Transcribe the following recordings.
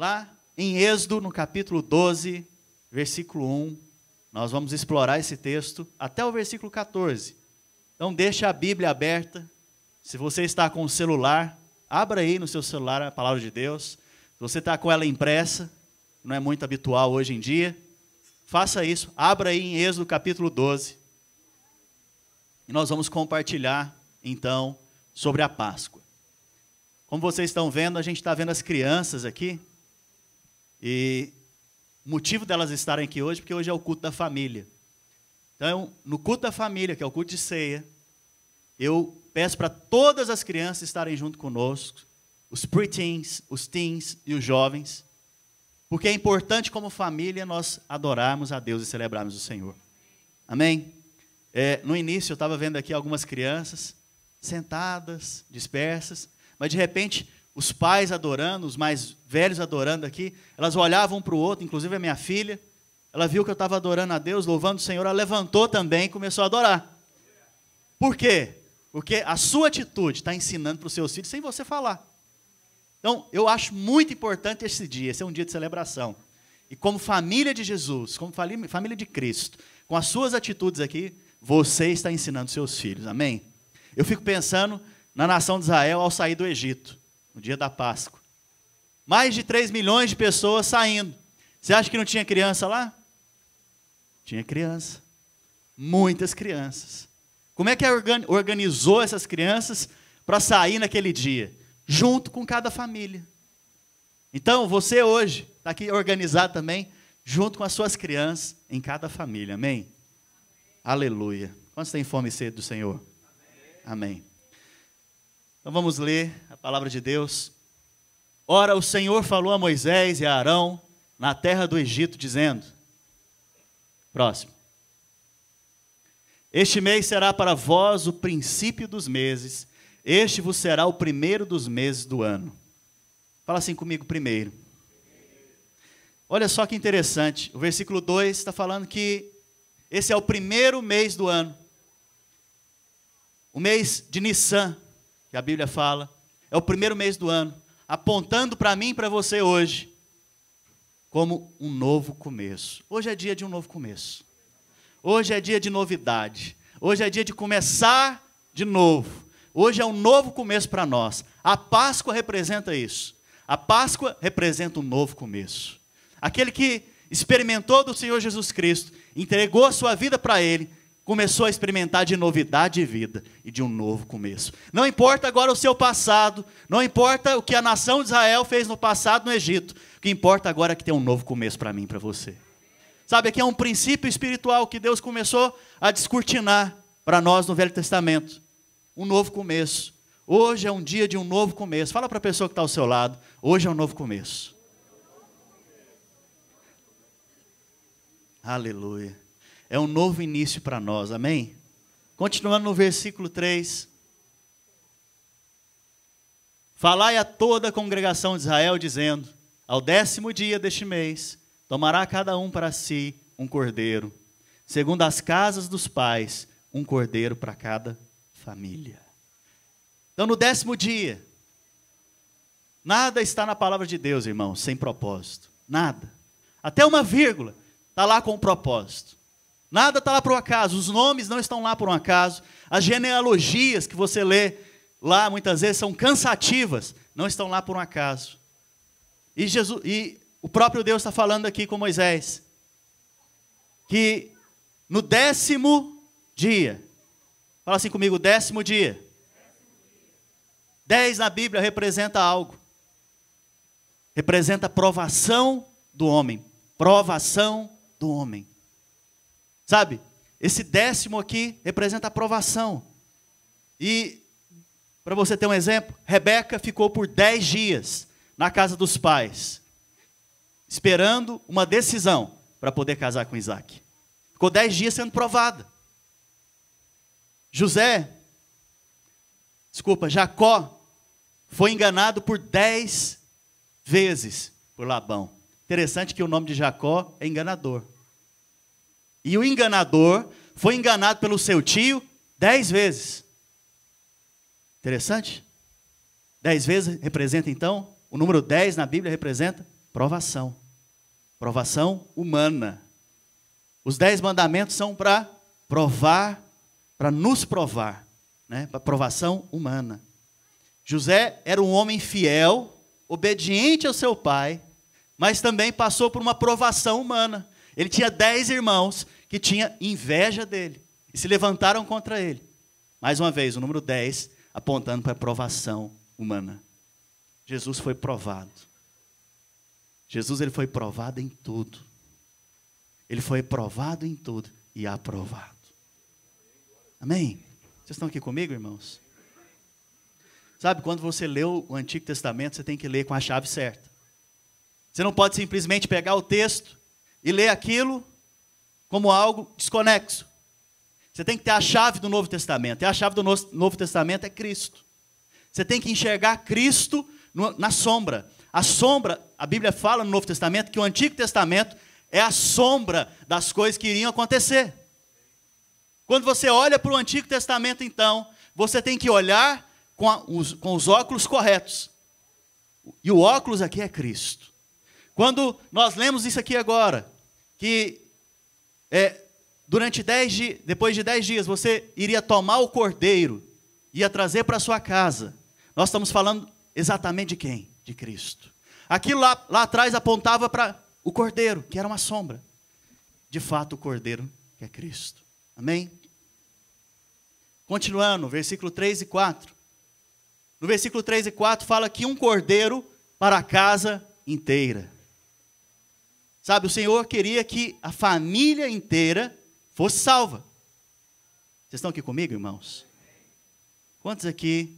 Lá em Êxodo, no capítulo 12, versículo 1, nós vamos explorar esse texto até o versículo 14. Então deixa a Bíblia aberta. Se você está com o celular, abra aí no seu celular a palavra de Deus. Se você está com ela impressa, não é muito habitual hoje em dia, faça isso. Abra aí em Êxodo capítulo 12. E nós vamos compartilhar, então, sobre a Páscoa. Como vocês estão vendo, a gente está vendo as crianças aqui. E o motivo delas estarem aqui hoje, porque hoje é o culto da família. Então, no culto da família, que é o culto de ceia, eu peço para todas as crianças estarem junto conosco, os pre-teens, os teens e os jovens, porque é importante como família nós adorarmos a Deus e celebrarmos o Senhor. Amém? No início eu estava vendo aqui algumas crianças sentadas, dispersas, mas de repente os pais adorando, os mais velhos adorando aqui, elas olhavam um para o outro, inclusive a minha filha, ela viu que eu estava adorando a Deus, louvando o Senhor, ela levantou também e começou a adorar. Por quê? Porque a sua atitude está ensinando para os seus filhos sem você falar. Então, eu acho muito importante esse dia, esse é um dia de celebração. E como família de Jesus, como família de Cristo, com as suas atitudes aqui, você está ensinando seus filhos, amém? Eu fico pensando na nação de Israel ao sair do Egito, no dia da Páscoa. Mais de 3 milhões de pessoas saindo. Você acha que não tinha criança lá? Tinha criança. Muitas crianças. Como é que organizou essas crianças para sair naquele dia? Junto com cada família. Então, você hoje está aqui organizado também, junto com as suas crianças, em cada família, amém? Aleluia. Quantos têm fome e sede do Senhor? Amém. Então vamos ler a palavra de Deus. Ora, o Senhor falou a Moisés e a Arão na terra do Egito, dizendo, próximo. Este mês será para vós o princípio dos meses, este vos será o primeiro dos meses do ano. Fala assim comigo primeiro. Olha só que interessante, o versículo 2 está falando que esse é o primeiro mês do ano. O mês de Nissan, que a Bíblia fala, é o primeiro mês do ano, apontando para mim e para você hoje, como um novo começo. Hoje é dia de um novo começo. Hoje é dia de novidade. Hoje é dia de começar de novo. Hoje é um novo começo para nós. A Páscoa representa isso. A Páscoa representa um novo começo. Aquele que experimentou do Senhor Jesus Cristo, entregou a sua vida para Ele, começou a experimentar de novidade de vida e de um novo começo. Não importa agora o seu passado, não importa o que a nação de Israel fez no passado no Egito, o que importa agora é que tem um novo começo para mim e para você. Sabe, aqui é um princípio espiritual que Deus começou a descortinar para nós no Velho Testamento. Um novo começo. Hoje é um dia de um novo começo. Fala para a pessoa que está ao seu lado, hoje é um novo começo. Aleluia. É um novo início para nós, amém? Continuando no versículo 3. Falai a toda a congregação de Israel, dizendo, ao 10º dia deste mês, tomará cada um para si um cordeiro, segundo as casas dos pais, um cordeiro para cada família. Então no 10º dia, nada está na palavra de Deus, irmãos, sem propósito. Nada. Até uma vírgula está lá com um propósito. Nada está lá por um acaso, os nomes não estão lá por um acaso, as genealogias que você lê lá muitas vezes são cansativas, não estão lá por um acaso. E o próprio Deus está falando aqui com Moisés, que no 10º dia, fala assim comigo, 10º dia. 10 na Bíblia representa algo, representa provação do homem, provação do homem. Sabe, esse 10º aqui representa a provação. E, para você ter um exemplo, Rebeca ficou por 10 dias na casa dos pais, esperando uma decisão para poder casar com Isaac. Ficou 10 dias sendo provada. Jacó foi enganado por 10 vezes por Labão. Interessante que o nome de Jacó é enganador. E o enganador foi enganado pelo seu tio 10 vezes. Interessante? 10 vezes representa então, o número 10 na Bíblia representa provação. Provação humana. Os 10 mandamentos são para provar, para nos provar, né? Para provação humana. José era um homem fiel, obediente ao seu pai, mas também passou por uma provação humana. Ele tinha 10 irmãos que tinham inveja dele e se levantaram contra ele. Mais uma vez, o número 10 apontando para a provação humana. Jesus foi provado. Jesus, ele foi provado em tudo. Ele foi provado em tudo e aprovado. Amém? Vocês estão aqui comigo, irmãos? Sabe, quando você lê o Antigo Testamento, você tem que ler com a chave certa. Você não pode simplesmente pegar o texto e ler aquilo como algo desconexo. Você tem que ter a chave do Novo Testamento. E a chave do Novo Testamento é Cristo. Você tem que enxergar Cristo na sombra. A sombra, a Bíblia fala no Novo Testamento que o Antigo Testamento é a sombra das coisas que iriam acontecer. Quando você olha para o Antigo Testamento, então, você tem que olhar com os óculos corretos. E o óculos aqui é Cristo. Quando nós lemos isso aqui agora, que depois de 10 dias, você iria tomar o cordeiro, ia trazer para a sua casa. Nós estamos falando exatamente de quem? De Cristo. Aquilo lá atrás apontava para o cordeiro, que era uma sombra. De fato, o cordeiro que é Cristo. Amém? Continuando, versículo 3 e 4. No versículo 3 e 4 fala que um cordeiro para a casa inteira. Sabe, o Senhor queria que a família inteira fosse salva. Vocês estão aqui comigo, irmãos? Quantos aqui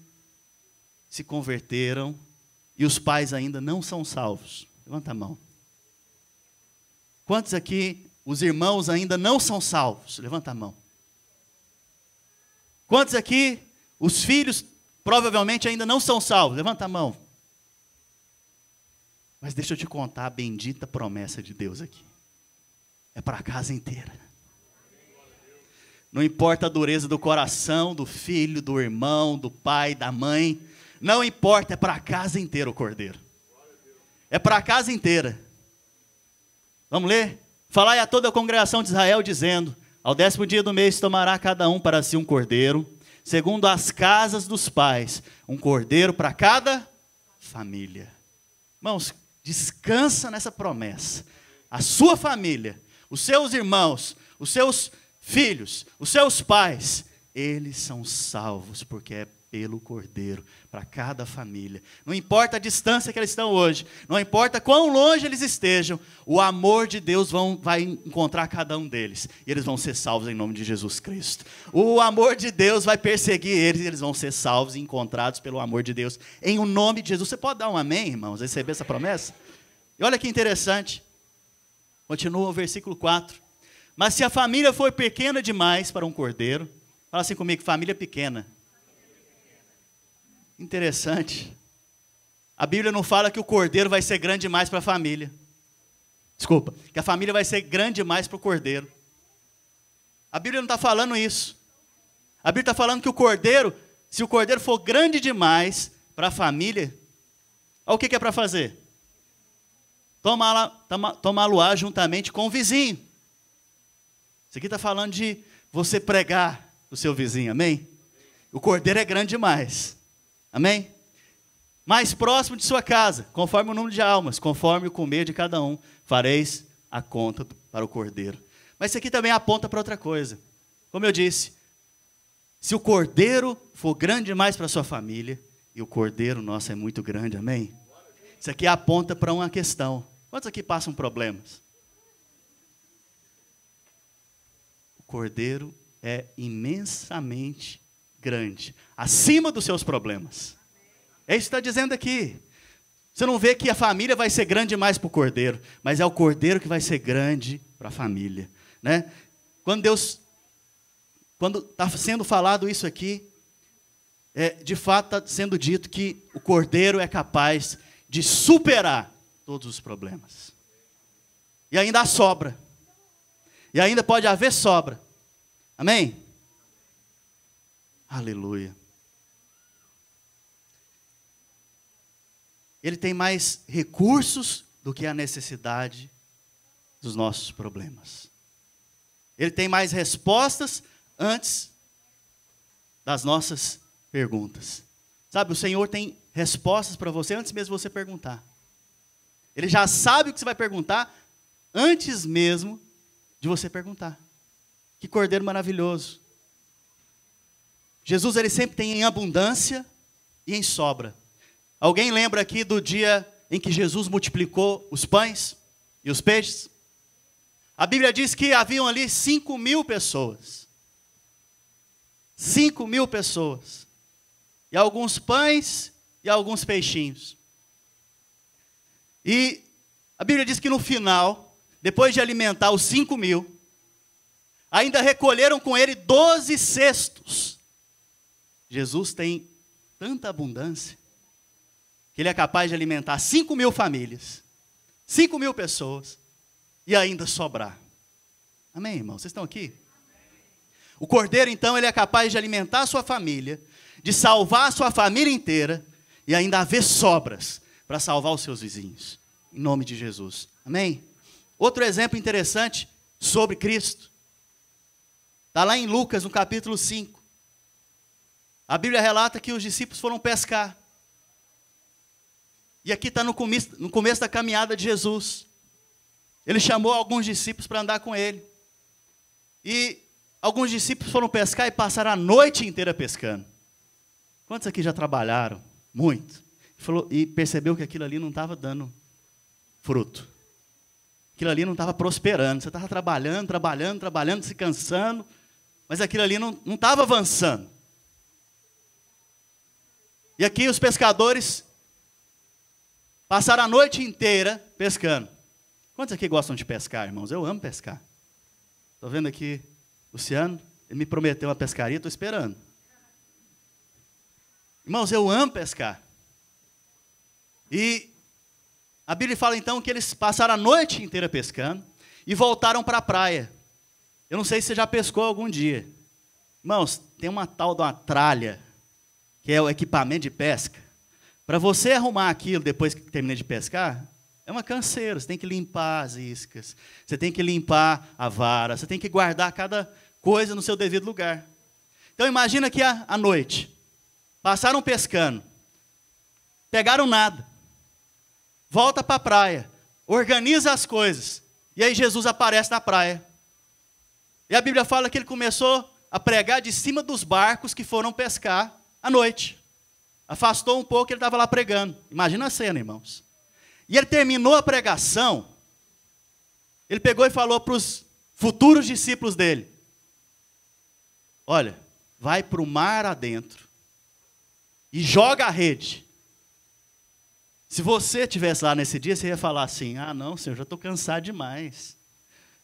se converteram e os pais ainda não são salvos? Levanta a mão. Quantos aqui os irmãos ainda não são salvos? Levanta a mão. Quantos aqui os filhos provavelmente ainda não são salvos? Levanta a mão. Mas deixa eu te contar a bendita promessa de Deus aqui. É para a casa inteira. Não importa a dureza do coração, do filho, do irmão, do pai, da mãe. Não importa, é para a casa inteira o cordeiro. É para a casa inteira. Vamos ler? Falai a toda a congregação de Israel, dizendo: ao 10º dia do mês tomará cada um para si um cordeiro, segundo as casas dos pais, um cordeiro para cada família. Irmãos, descansa nessa promessa. A sua família, os seus irmãos, os seus filhos, os seus pais, eles são salvos, porque é pelo cordeiro, para cada família. Não importa a distância que eles estão hoje, não importa quão longe eles estejam, o amor de Deus vai encontrar cada um deles, e eles vão ser salvos em nome de Jesus Cristo. O amor de Deus vai perseguir eles, e eles vão ser salvos e encontrados pelo amor de Deus, em o nome de Jesus. Você pode dar um amém, irmãos, receber essa promessa? E olha que interessante, continua o versículo 4. Mas se a família for pequena demais para um cordeiro, fala assim comigo, família pequena. Interessante. A Bíblia não fala que o cordeiro vai ser grande demais para a família. Desculpa, que a família vai ser grande demais para o cordeiro. A Bíblia não está falando isso. A Bíblia está falando que o cordeiro, se o cordeiro for grande demais para a família, olha o que é para fazer? Tomá-lo juntamente com o vizinho. Isso aqui está falando de você pregar o seu vizinho, amém? O cordeiro é grande demais. Amém? Mais próximo de sua casa, conforme o número de almas, conforme o comer de cada um, fareis a conta para o cordeiro. Mas isso aqui também aponta para outra coisa. Como eu disse, se o cordeiro for grande demais para a sua família, e o cordeiro nosso é muito grande, amém? Isso aqui aponta para uma questão. Quantos aqui passam problemas? O cordeiro é imensamente grande, acima dos seus problemas. É isso que está dizendo aqui. Você não vê que a família vai ser grande demais para o cordeiro, mas é o cordeiro que vai ser grande para a família, né? Quando está sendo falado isso aqui, de fato está sendo dito que o cordeiro é capaz de superar todos os problemas. E ainda há sobra. E ainda pode haver sobra. Amém? Aleluia. Ele tem mais recursos do que a necessidade dos nossos problemas. Ele tem mais respostas antes das nossas perguntas. Sabe, o Senhor tem respostas para você antes mesmo de você perguntar. Ele já sabe o que você vai perguntar antes mesmo de você perguntar. Que cordeiro maravilhoso. Jesus, ele sempre tem em abundância e em sobra. Alguém lembra aqui do dia em que Jesus multiplicou os pães e os peixes? A Bíblia diz que haviam ali 5.000 pessoas. 5.000 pessoas. E alguns pães e alguns peixinhos. E a Bíblia diz que no final, depois de alimentar os 5.000, ainda recolheram com ele 12 cestos. Jesus tem tanta abundância que ele é capaz de alimentar 5.000 famílias, 5.000 pessoas e ainda sobrar. Amém, irmão? Vocês estão aqui? O cordeiro, então, ele é capaz de alimentar a sua família, de salvar a sua família inteira e ainda haver sobras para salvar os seus vizinhos. Em nome de Jesus. Amém? Outro exemplo interessante sobre Cristo. Está lá em Lucas, no capítulo 5. A Bíblia relata que os discípulos foram pescar. E aqui está no começo da caminhada de Jesus. Ele chamou alguns discípulos para andar com ele. E alguns discípulos foram pescar e passaram a noite inteira pescando. Quantos aqui já trabalharam? Muito. E percebeu que aquilo ali não estava dando fruto. Aquilo ali não estava prosperando. Você estava trabalhando, se cansando. Mas aquilo ali não estava avançando. E aqui os pescadores passaram a noite inteira pescando. Quantos aqui gostam de pescar, irmãos? Eu amo pescar. Estou vendo aqui o Luciano, ele me prometeu uma pescaria, estou esperando. Irmãos, eu amo pescar. E a Bíblia fala então que eles passaram a noite inteira pescando e voltaram para a praia. Eu não sei se você já pescou algum dia. Irmãos, tem uma tal de uma tralha, que é o equipamento de pesca. Para você arrumar aquilo depois que termina de pescar, é uma canseira. Você tem que limpar as iscas, você tem que limpar a vara, você tem que guardar cada coisa no seu devido lugar. Então imagina que à noite, passaram pescando, pegaram nada, volta para a praia, organiza as coisas, e aí Jesus aparece na praia. E a Bíblia fala que ele começou a pregar de cima dos barcos que foram pescar à noite. Afastou um pouco, ele estava lá pregando. Imagina a cena, irmãos. E ele terminou a pregação, ele pegou e falou para os futuros discípulos dele: olha, vai para o mar adentro e joga a rede. Se você estivesse lá nesse dia, você ia falar assim: ah não, Senhor, já estou cansado demais.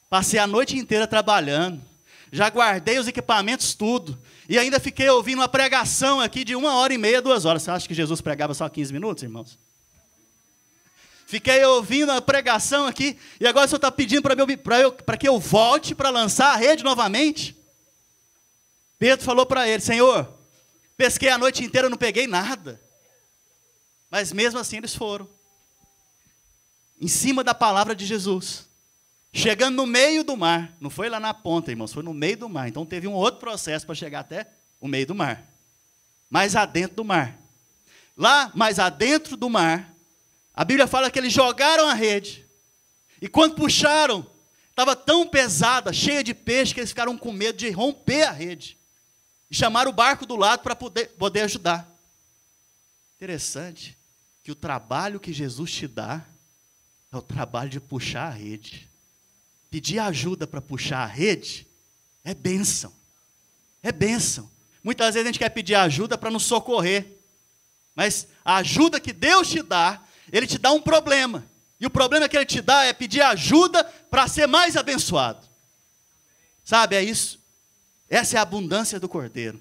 Passei a noite inteira trabalhando, já guardei os equipamentos tudo, e ainda fiquei ouvindo uma pregação aqui de 1h30, 2 horas. Você acha que Jesus pregava só 15 minutos, irmãos? Fiquei ouvindo a pregação aqui, e agora o Senhor está pedindo para que eu volte para lançar a rede novamente? Pedro falou para ele: Senhor, pesquei a noite inteira, não peguei nada. Mas mesmo assim eles foram, em cima da palavra de Jesus, chegando no meio do mar. Não foi lá na ponta, irmãos, foi no meio do mar. Então teve um outro processo para chegar até o meio do mar. Mais adentro do mar. Lá, mais adentro do mar, a Bíblia fala que eles jogaram a rede. E quando puxaram, estava tão pesada, cheia de peixe, que eles ficaram com medo de romper a rede. E chamaram o barco do lado para poder ajudar. Interessante que o trabalho que Jesus te dá é o trabalho de puxar a rede. Pedir ajuda para puxar a rede é bênção. É bênção. Muitas vezes a gente quer pedir ajuda para nos socorrer. Mas a ajuda que Deus te dá, Ele te dá um problema. E o problema que Ele te dá é pedir ajuda para ser mais abençoado. Sabe, é isso. Essa é a abundância do Cordeiro.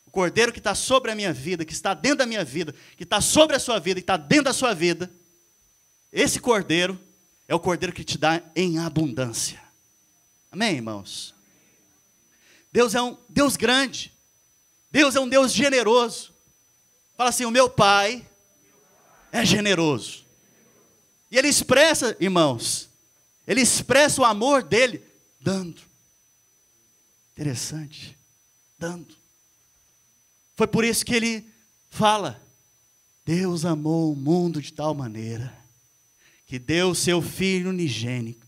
O Cordeiro que está sobre a minha vida, que está dentro da minha vida, que está sobre a sua vida, que está dentro da sua vida. Esse Cordeiro é o Cordeiro que te dá em abundância. Amém, irmãos? Deus é um Deus grande. Deus é um Deus generoso. Fala assim: o meu Pai é generoso. E ele expressa, irmãos, ele expressa o amor dele dando. Interessante. Dando. Foi por isso que ele fala: Deus amou o mundo de tal maneira que deu o seu Filho unigênito,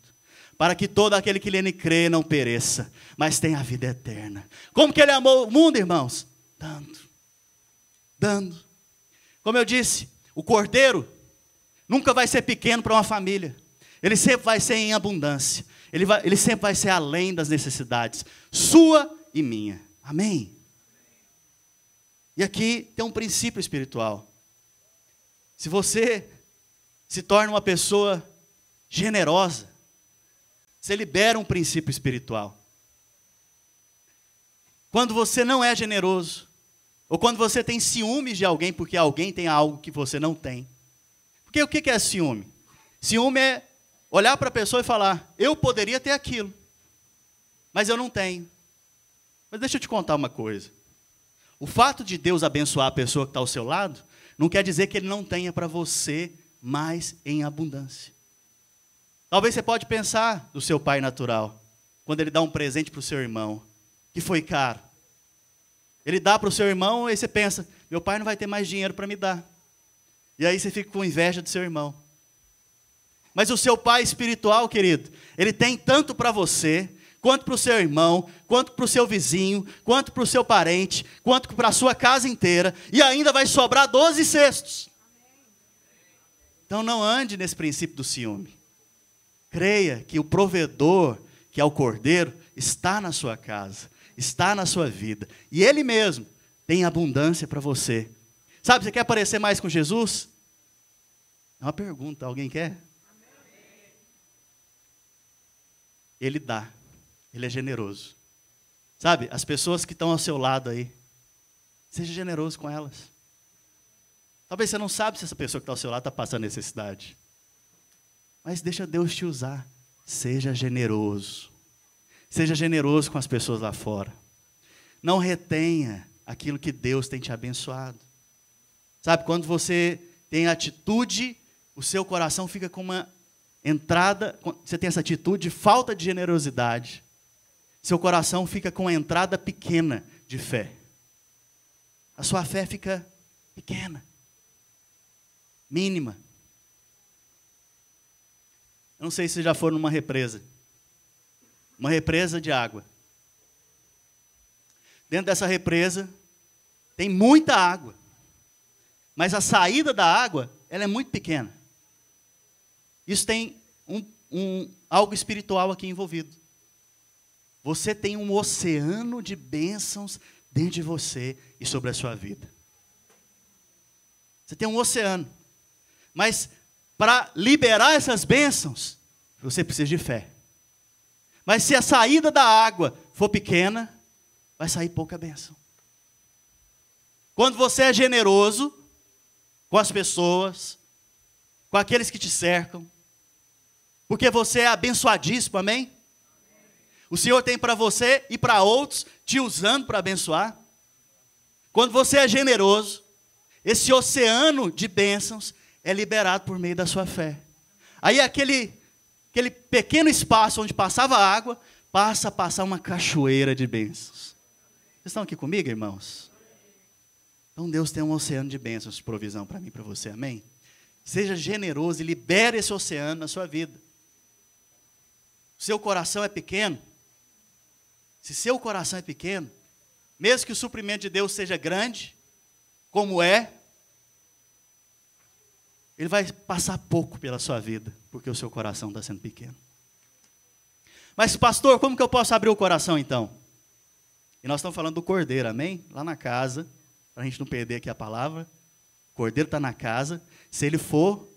para que todo aquele que nele crê não pereça, mas tenha a vida eterna. Como que ele amou o mundo, irmãos? Dando. Dando. Como eu disse, o cordeiro nunca vai ser pequeno para uma família. Ele sempre vai ser em abundância. Ele sempre vai ser além das necessidades, sua e minha. Amém? E aqui tem um princípio espiritual. Se você se torna uma pessoa generosa, você libera um princípio espiritual. Quando você não é generoso, ou quando você tem ciúmes de alguém porque alguém tem algo que você não tem. Porque o que é ciúme? Ciúme é olhar para a pessoa e falar: eu poderia ter aquilo, mas eu não tenho. Mas deixa eu te contar uma coisa. O fato de Deus abençoar a pessoa que está ao seu lado, não quer dizer que Ele não tenha para você mais em abundância. Talvez você pode pensar do seu pai natural, quando ele dá um presente para o seu irmão, que foi caro. Ele dá para o seu irmão e você pensa: meu pai não vai ter mais dinheiro para me dar. E aí você fica com inveja do seu irmão. Mas o seu pai espiritual, querido, ele tem tanto para você, quanto para o seu irmão, quanto para o seu vizinho, quanto para o seu parente, quanto para a sua casa inteira, e ainda vai sobrar 12 cestos. Então não ande nesse princípio do ciúme. Creia que o provedor, que é o Cordeiro, está na sua casa, está na sua vida, e Ele mesmo tem abundância para você. Sabe, você quer parecer mais com Jesus? É uma pergunta, alguém quer? Ele dá, Ele é generoso. Sabe, as pessoas que estão ao seu lado aí, seja generoso com elas. Talvez você não sabe se essa pessoa que está ao seu lado está passando necessidade. Mas deixa Deus te usar. Seja generoso. Seja generoso com as pessoas lá fora. Não retenha aquilo que Deus tem te abençoado. Sabe, quando você tem atitude, o seu coração fica com uma entrada, você tem essa atitude de falta de generosidade. Seu coração fica com uma entrada pequena de fé. A sua fé fica pequena. Mínima. Eu não sei se vocês já foram numa represa. Uma represa de água. Dentro dessa represa tem muita água. Mas a saída da água, ela é muito pequena. Isso tem algo espiritual aqui envolvido. Você tem um oceano de bênçãos dentro de você e sobre a sua vida. Você tem um oceano. Mas para liberar essas bênçãos, você precisa de fé. Mas se a saída da água for pequena, vai sair pouca bênção. Quando você é generoso com as pessoas, com aqueles que te cercam, porque você é abençoadíssimo, amém? O Senhor tem para você e para outros, te usando para abençoar. Quando você é generoso, esse oceano de bênçãos é liberado por meio da sua fé. Aí aquele pequeno espaço onde passava água, passa a passar uma cachoeira de bênçãos. Vocês estão aqui comigo, irmãos? Então Deus tem um oceano de bênçãos, de provisão para mim e para você, amém? Seja generoso e libere esse oceano na sua vida. Seu coração é pequeno. Se seu coração é pequeno, mesmo que o suprimento de Deus seja grande, como é, Ele vai passar pouco pela sua vida, porque o seu coração está sendo pequeno. Mas pastor, como que eu posso abrir o coração então? E nós estamos falando do cordeiro, amém? Lá na casa, para a gente não perder aqui a palavra. O cordeiro está na casa. Se ele for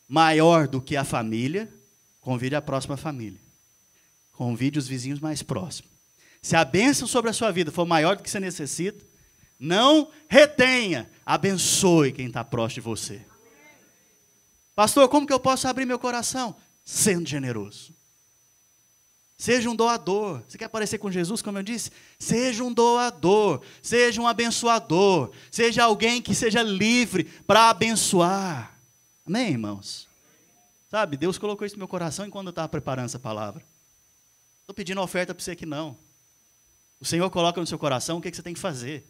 maior do que a família, convide a próxima família. Convide os vizinhos mais próximos. Se a bênção sobre a sua vida for maior do que você necessita, não retenha, abençoe quem está próximo de você. Pastor, como que eu posso abrir meu coração? Sendo generoso. Seja um doador. Você quer parecer com Jesus, como eu disse? Seja um doador. Seja um abençoador. Seja alguém que seja livre para abençoar. Amém, irmãos? Sabe, Deus colocou isso no meu coração enquanto eu estava preparando essa palavra. Estou pedindo oferta para você aqui não. O Senhor coloca no seu coração o que você tem que fazer.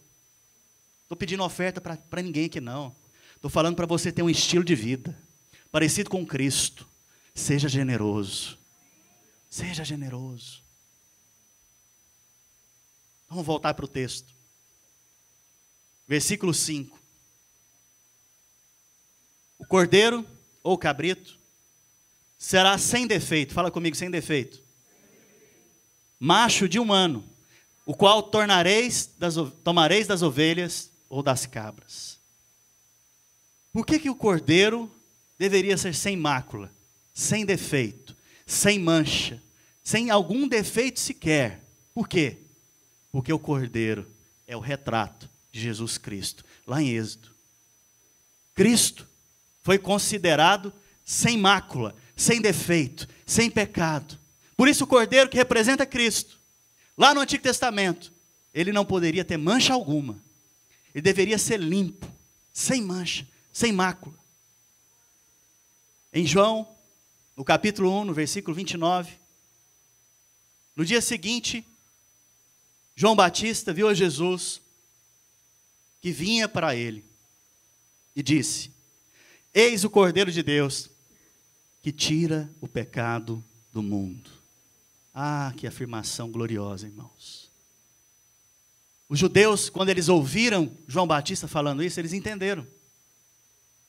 Estou pedindo oferta para ninguém aqui não. Estou falando para você ter um estilo de vida parecido com Cristo. Seja generoso. Seja generoso. Vamos voltar para o texto. Versículo 5. O cordeiro ou o cabrito será sem defeito. Fala comigo, sem defeito. Macho de 1 ano, o qual tomareis das ovelhas ou das cabras. Por que o cordeiro deveria ser sem mácula, sem defeito, sem mancha, sem algum defeito sequer? Por quê? Porque o cordeiro é o retrato de Jesus Cristo, lá em Êxodo. Cristo foi considerado sem mácula, sem defeito, sem pecado. Por isso o cordeiro que representa Cristo, lá no Antigo Testamento, ele não poderia ter mancha alguma. Ele deveria ser limpo, sem mancha, sem mácula. Em João, no capítulo 1, no versículo 29, no dia seguinte, João Batista viu a Jesus que vinha para ele e disse: eis o Cordeiro de Deus que tira o pecado do mundo. Ah, que afirmação gloriosa, irmãos. Os judeus, quando eles ouviram João Batista falando isso, eles entenderam.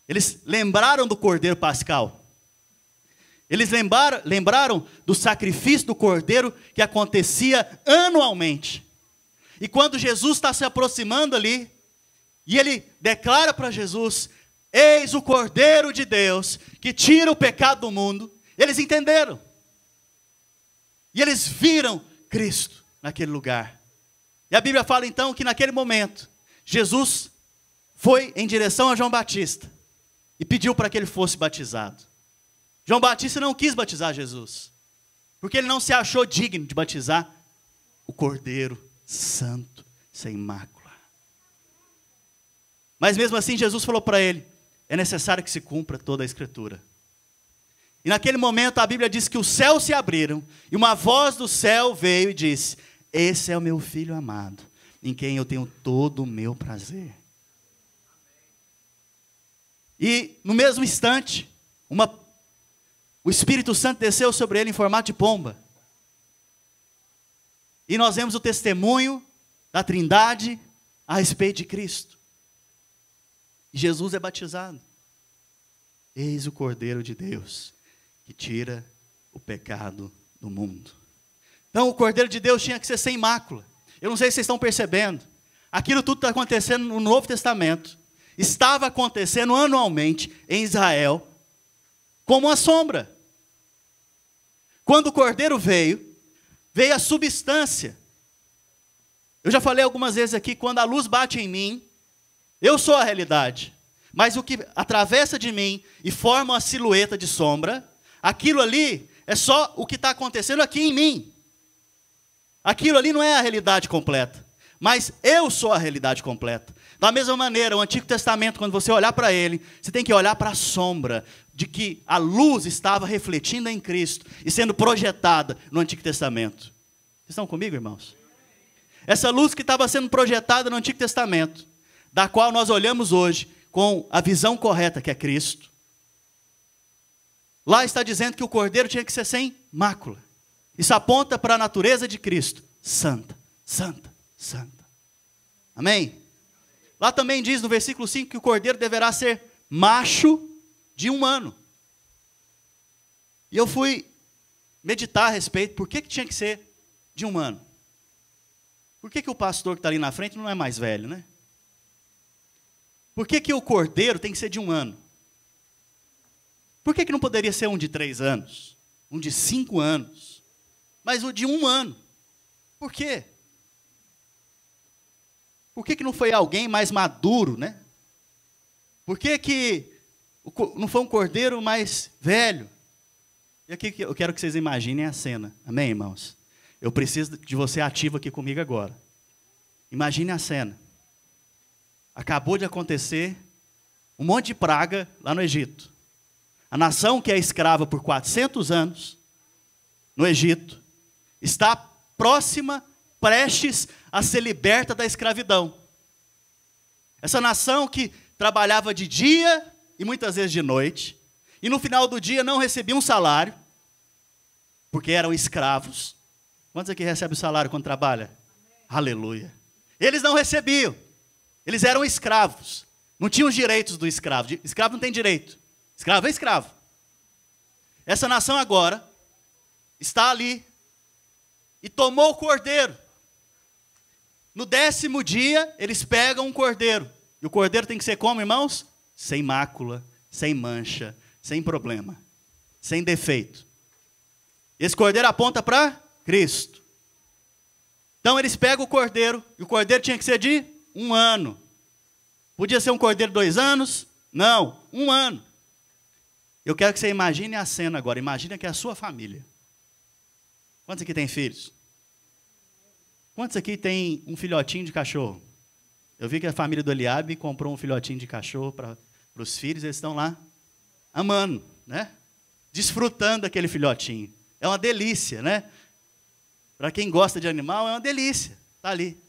Eles lembraram do Cordeiro Pascal. Eles lembraram do sacrifício do Cordeiro que acontecia anualmente. E quando Jesus está se aproximando ali, e ele declara para Jesus: eis o Cordeiro de Deus que tira o pecado do mundo, eles entenderam. E eles viram Cristo naquele lugar. E a Bíblia fala então que naquele momento, Jesus foi em direção a João Batista e pediu para que ele fosse batizado. João Batista não quis batizar Jesus, porque ele não se achou digno de batizar o Cordeiro Santo, sem mácula. Mas mesmo assim Jesus falou para ele: é necessário que se cumpra toda a Escritura. E naquele momento a Bíblia diz que os céus se abriram, e uma voz do céu veio e disse: esse é o meu Filho amado, em quem eu tenho todo o meu prazer. E no mesmo instante, o Espírito Santo desceu sobre ele em formato de pomba. E nós vemos o testemunho da Trindade a respeito de Cristo. E Jesus é batizado. Eis o Cordeiro de Deus que tira o pecado do mundo. Então o Cordeiro de Deus tinha que ser sem mácula. Eu não sei se vocês estão percebendo. Aquilo tudo está acontecendo no Novo Testamento. Estava acontecendo anualmente em Israel como uma sombra. Quando o Cordeiro veio a substância. Eu já falei algumas vezes aqui, quando a luz bate em mim, eu sou a realidade. Mas o que atravessa de mim e forma uma silhueta de sombra, aquilo ali é só o que está acontecendo aqui em mim. Aquilo ali não é a realidade completa. Mas eu sou a realidade completa. Da mesma maneira, o Antigo Testamento, quando você olhar para ele, você tem que olhar para a sombra de que a luz estava refletindo em Cristo e sendo projetada no Antigo Testamento. Vocês estão comigo, irmãos? Essa luz que estava sendo projetada no Antigo Testamento, da qual nós olhamos hoje com a visão correta, que é Cristo. Lá está dizendo que o Cordeiro tinha que ser sem mácula. Isso aponta para a natureza de Cristo. Santa, santa, santa. Amém? Lá também diz no versículo 5 que o Cordeiro deverá ser macho de 1 ano. E eu fui meditar a respeito, por que tinha que ser de 1 ano? Por que o pastor que está ali na frente não é mais velho, né? Por que o Cordeiro tem que ser de 1 ano? Por que não poderia ser um de 3 anos? Um de 5 anos? Mas o de 1 ano? Por quê? Por que não foi alguém mais maduro, né? Por que não foi um cordeiro mais velho? E aqui eu quero que vocês imaginem a cena. Amém, irmãos? Eu preciso de você ativo aqui comigo agora. Imagine a cena. Acabou de acontecer um monte de praga lá no Egito. A nação que é escrava por 400 anos, no Egito, está próxima, prestes a ser liberta da escravidão. Essa nação que trabalhava de dia e muitas vezes de noite, e no final do dia não recebia um salário, porque eram escravos. Quantos aqui recebem o salário quando trabalha? Aleluia. Eles não recebiam, eles eram escravos, não tinham os direitos do escravo. Escravo não tem direito, escravo é escravo. Essa nação agora está ali e tomou o cordeiro. No 10º dia, eles pegam um cordeiro. E o cordeiro tem que ser como, irmãos? Sem mácula, sem mancha, sem problema, sem defeito. Esse cordeiro aponta para Cristo. Então eles pegam o cordeiro, e o cordeiro tinha que ser de 1 ano. Podia ser um cordeiro de 2 anos? Não, 1 ano. Eu quero que você imagine a cena agora. Imagina que é a sua família. Quantos aqui tem filhos? Quantos aqui tem um filhotinho de cachorro? Eu vi que a família do Eliabe comprou um filhotinho de cachorro para os filhos. Eles estão lá amando, né? Desfrutando daquele filhotinho. É uma delícia, né? Para quem gosta de animal, é uma delícia. Está ali.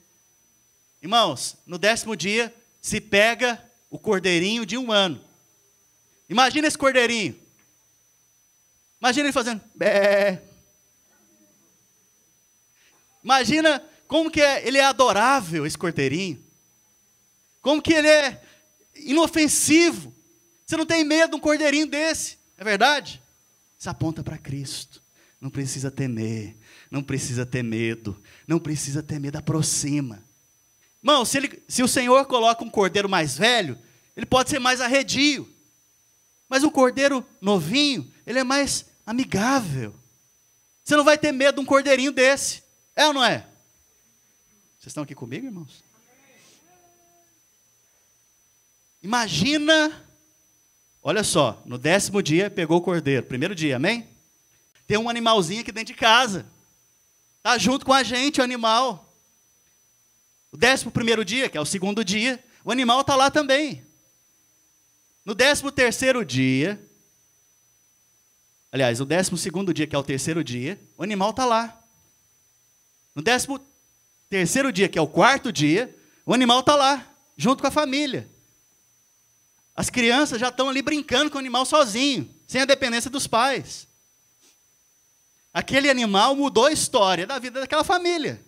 Irmãos, no 10º dia, se pega o cordeirinho de 1 ano. Imagina esse cordeirinho. Imagina ele fazendo bé. Imagina como que ele é adorável, esse cordeirinho. Como que ele é inofensivo. Você não tem medo de um cordeirinho desse, é verdade? Isso aponta para Cristo. Não precisa temer, não precisa ter medo, não precisa ter medo, aproxima. Irmão, se o Senhor coloca um cordeiro mais velho, ele pode ser mais arredio. Mas um cordeiro novinho, ele é mais amigável. Você não vai ter medo de um cordeirinho desse. É ou não é? Vocês estão aqui comigo, irmãos? Imagina, olha só, no 10º dia pegou o cordeiro, 1º dia, amém? Tem um animalzinho aqui dentro de casa. Está junto com a gente o animal. O 11º dia, que é o 2º dia, o animal está lá também. No 13º dia, aliás, o 12º dia, que é o 3º dia, o animal está lá. No 13º dia, que é o 4º dia, o animal está lá, junto com a família. As crianças já estão ali brincando com o animal sozinho, sem a dependência dos pais. Aquele animal mudou a história da vida daquela família.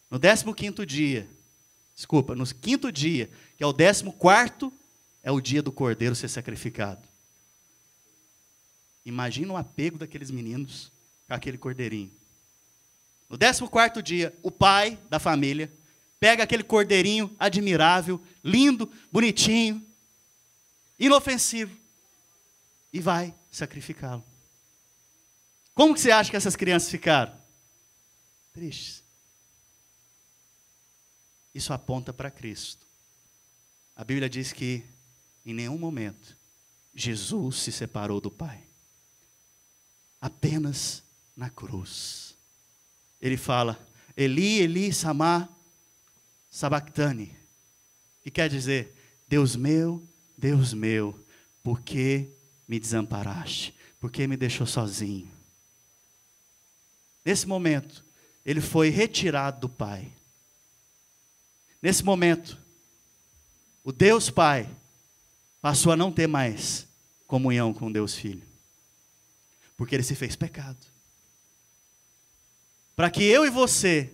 No 15º dia, desculpa, no 5º dia, que é o 14º, é o dia do cordeiro ser sacrificado. Imagina o apego daqueles meninos com aquele cordeirinho. No 14º dia, o pai da família pega aquele cordeirinho admirável, lindo, bonitinho, inofensivo, e vai sacrificá-lo. Como que você acha que essas crianças ficaram? Tristes. Isso aponta para Cristo. A Bíblia diz que em nenhum momento Jesus se separou do Pai. Apenas na cruz. Ele fala, Eli, Eli, sabactani. Que quer dizer, Deus meu, por que me desamparaste? Por que me deixou sozinho? Nesse momento, ele foi retirado do Pai. Nesse momento, o Deus Pai passou a não ter mais comunhão com Deus Filho. Porque ele se fez pecado. Para que eu e você,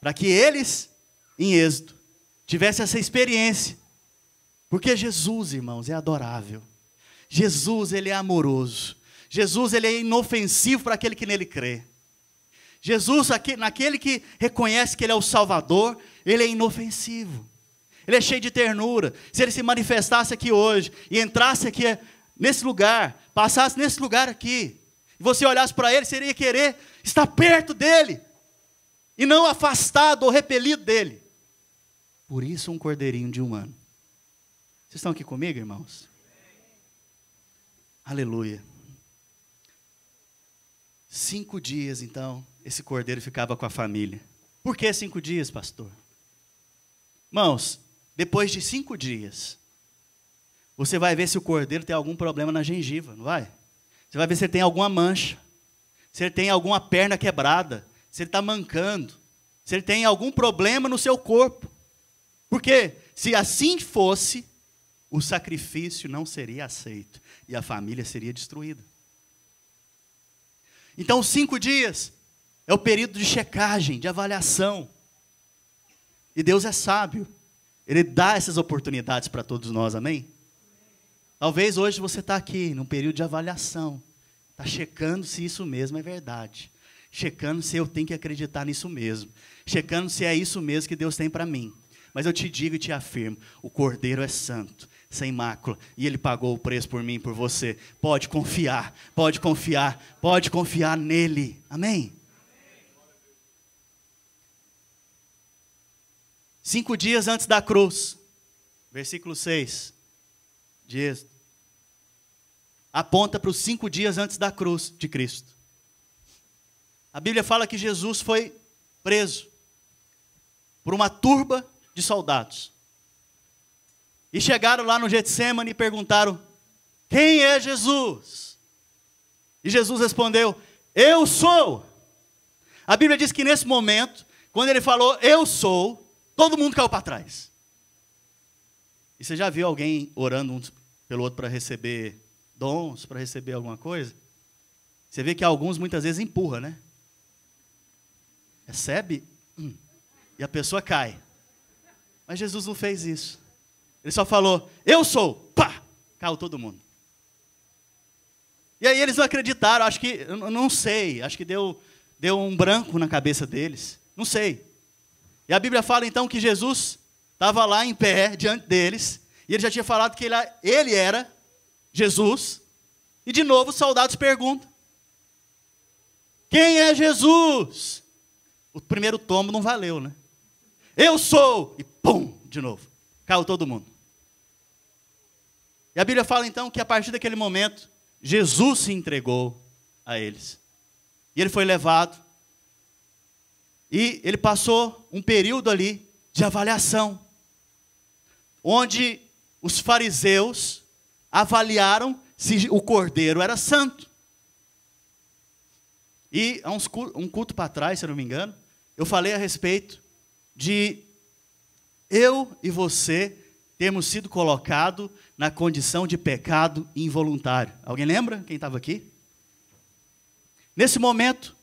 para que eles, em Êxodo, tivessem essa experiência. Porque Jesus, irmãos, é adorável. Jesus, ele é amoroso. Jesus, ele é inofensivo para aquele que nele crê. Jesus, naquele que reconhece que ele é o Salvador, ele é inofensivo. Ele é cheio de ternura. Se ele se manifestasse aqui hoje e entrasse aqui nesse lugar, passasse nesse lugar aqui, e você olhasse para ele, você iria querer estar perto dele e não afastado ou repelido dele. Por isso um cordeirinho de 1 ano. Vocês estão aqui comigo, irmãos? Aleluia. 5 dias, então, esse cordeiro ficava com a família. Por que 5 dias, pastor? Irmãos, depois de 5 dias, você vai ver se o cordeiro tem algum problema na gengiva, não vai? Você vai ver se ele tem alguma mancha, se ele tem alguma perna quebrada, se ele está mancando, se ele tem algum problema no seu corpo. Porque se assim fosse, o sacrifício não seria aceito e a família seria destruída. Então, os 5 dias é o período de checagem, de avaliação. E Deus é sábio. Ele dá essas oportunidades para todos nós, amém? Talvez hoje você está aqui num período de avaliação. Está checando se isso mesmo é verdade. Checando se eu tenho que acreditar nisso mesmo. Checando se é isso mesmo que Deus tem para mim. Mas eu te digo e te afirmo, o Cordeiro é santo, sem mácula, e Ele pagou o preço por mim e por você. Pode confiar, pode confiar, pode confiar nele. Amém? 5 dias antes da cruz, versículo 6, de Êxodo, aponta para os 5 dias antes da cruz de Cristo. A Bíblia fala que Jesus foi preso por uma turba de soldados. E chegaram lá no Getsemane e perguntaram: quem é Jesus? E Jesus respondeu: eu sou. A Bíblia diz que nesse momento, quando ele falou eu sou, todo mundo caiu para trás. E você já viu alguém orando um pelo outro para receber dons, para receber alguma coisa? Você vê que alguns muitas vezes empurram, né? Recebe e a pessoa cai. Mas Jesus não fez isso. Ele só falou, eu sou. Pá! Caiu todo mundo. E aí eles não acreditaram. Acho que, eu não sei. Acho que deu um branco na cabeça deles. Não sei. E a Bíblia fala então que Jesus estava lá em pé diante deles. E ele já tinha falado que ele era Jesus. E de novo os soldados perguntam: quem é Jesus? O primeiro tombo não valeu, né? Eu sou! E pum! De novo. Caiu todo mundo. E a Bíblia fala então que a partir daquele momento, Jesus se entregou a eles. E ele foi levado. E ele passou um período ali de avaliação. Onde os fariseus avaliaram se o cordeiro era santo. E há um culto para trás, se eu não me engano, eu falei a respeito de eu e você termos sido colocados na condição de pecado involuntário. Alguém lembra quem estava aqui? Nesse momento,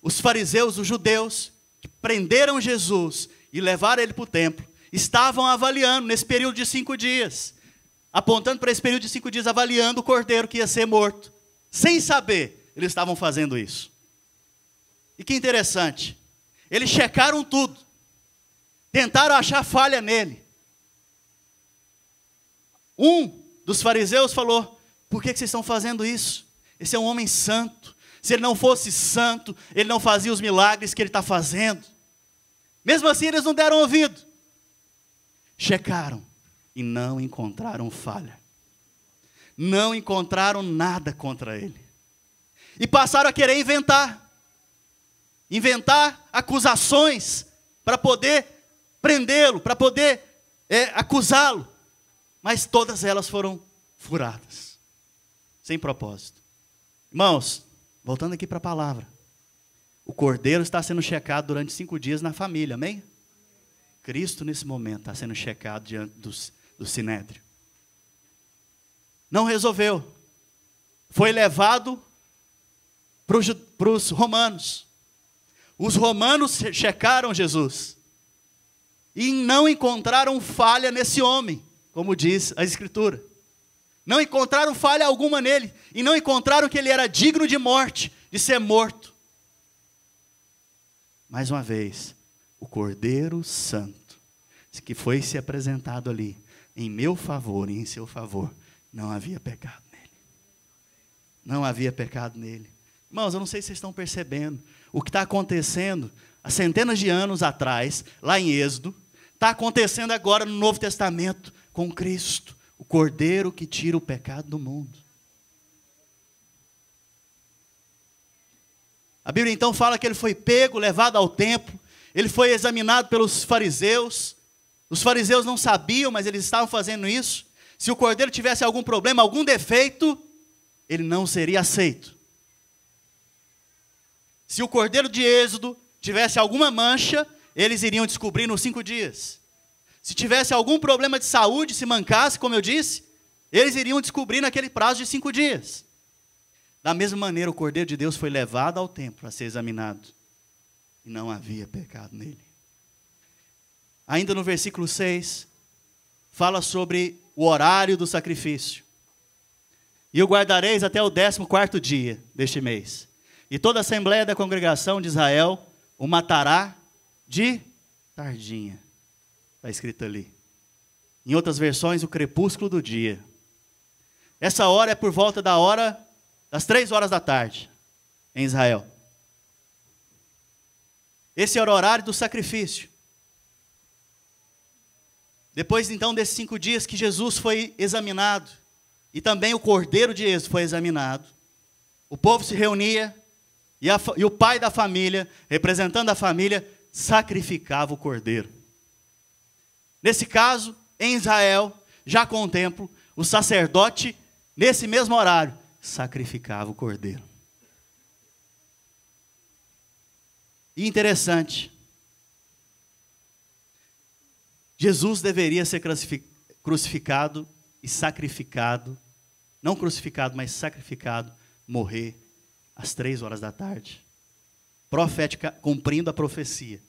os fariseus, os judeus, que prenderam Jesus e levaram ele para o templo, estavam avaliando nesse período de 5 dias, apontando para esse período de 5 dias, avaliando o cordeiro que ia ser morto. Sem saber, eles estavam fazendo isso. E que interessante, eles checaram tudo. Tentaram achar falha nele. Um dos fariseus falou: por que vocês estão fazendo isso? Esse é um homem santo. Se ele não fosse santo, ele não fazia os milagres que ele está fazendo. Mesmo assim, eles não deram ouvido. Checaram e não encontraram falha. Não encontraram nada contra ele. E passaram a querer inventar. Inventar acusações para poder prendê-lo, para poder acusá-lo. Mas todas elas foram furadas. Sem propósito. Irmãos, voltando aqui para a palavra. O cordeiro está sendo checado durante 5 dias na família, amém? Cristo nesse momento está sendo checado diante do sinédrio. Não resolveu. Foi levado para os romanos. Os romanos checaram Jesus. E não encontraram falha nesse homem, como diz a Escritura. Não encontraram falha alguma nele. E não encontraram que ele era digno de morte, de ser morto. Mais uma vez, o Cordeiro Santo, que foi se apresentado ali, em meu favor e em seu favor, não havia pecado nele. Não havia pecado nele. Irmãos, eu não sei se vocês estão percebendo. O que está acontecendo há centenas de anos atrás, lá em Êxodo, está acontecendo agora no Novo Testamento com Cristo, o Cordeiro que tira o pecado do mundo. A Bíblia então fala que ele foi pego, levado ao templo, ele foi examinado pelos fariseus. Os fariseus não sabiam, mas eles estavam fazendo isso. se o cordeiro tivesse algum problema, algum defeito, ele não seria aceito. Se o cordeiro de Êxodo tivesse alguma mancha, eles iriam descobrir nos 5 dias. Se tivesse algum problema de saúde, se mancasse, como eu disse, eles iriam descobrir naquele prazo de 5 dias. Da mesma maneira, o cordeiro de Deus foi levado ao templo a ser examinado. E não havia pecado nele. Ainda no versículo 6, fala sobre o horário do sacrifício. E o guardareis até o 14º dia deste mês. E toda a assembleia da congregação de Israel o matará de tardinha. Está escrito ali. Em outras versões, o crepúsculo do dia. Essa hora é por volta das 3 horas da tarde, em Israel. Esse era o horário do sacrifício. Depois então desses 5 dias que Jesus foi examinado, e também o cordeiro de Êxodo foi examinado, o povo se reunia, e o pai da família, representando a família, sacrificava o cordeiro. Nesse caso, em Israel, já com o templo, o sacerdote, nesse mesmo horário, sacrificava o cordeiro. E interessante, Jesus deveria ser crucificado e sacrificado, não crucificado, mas sacrificado, morrer às 3 horas da tarde. Profética, cumprindo a profecia.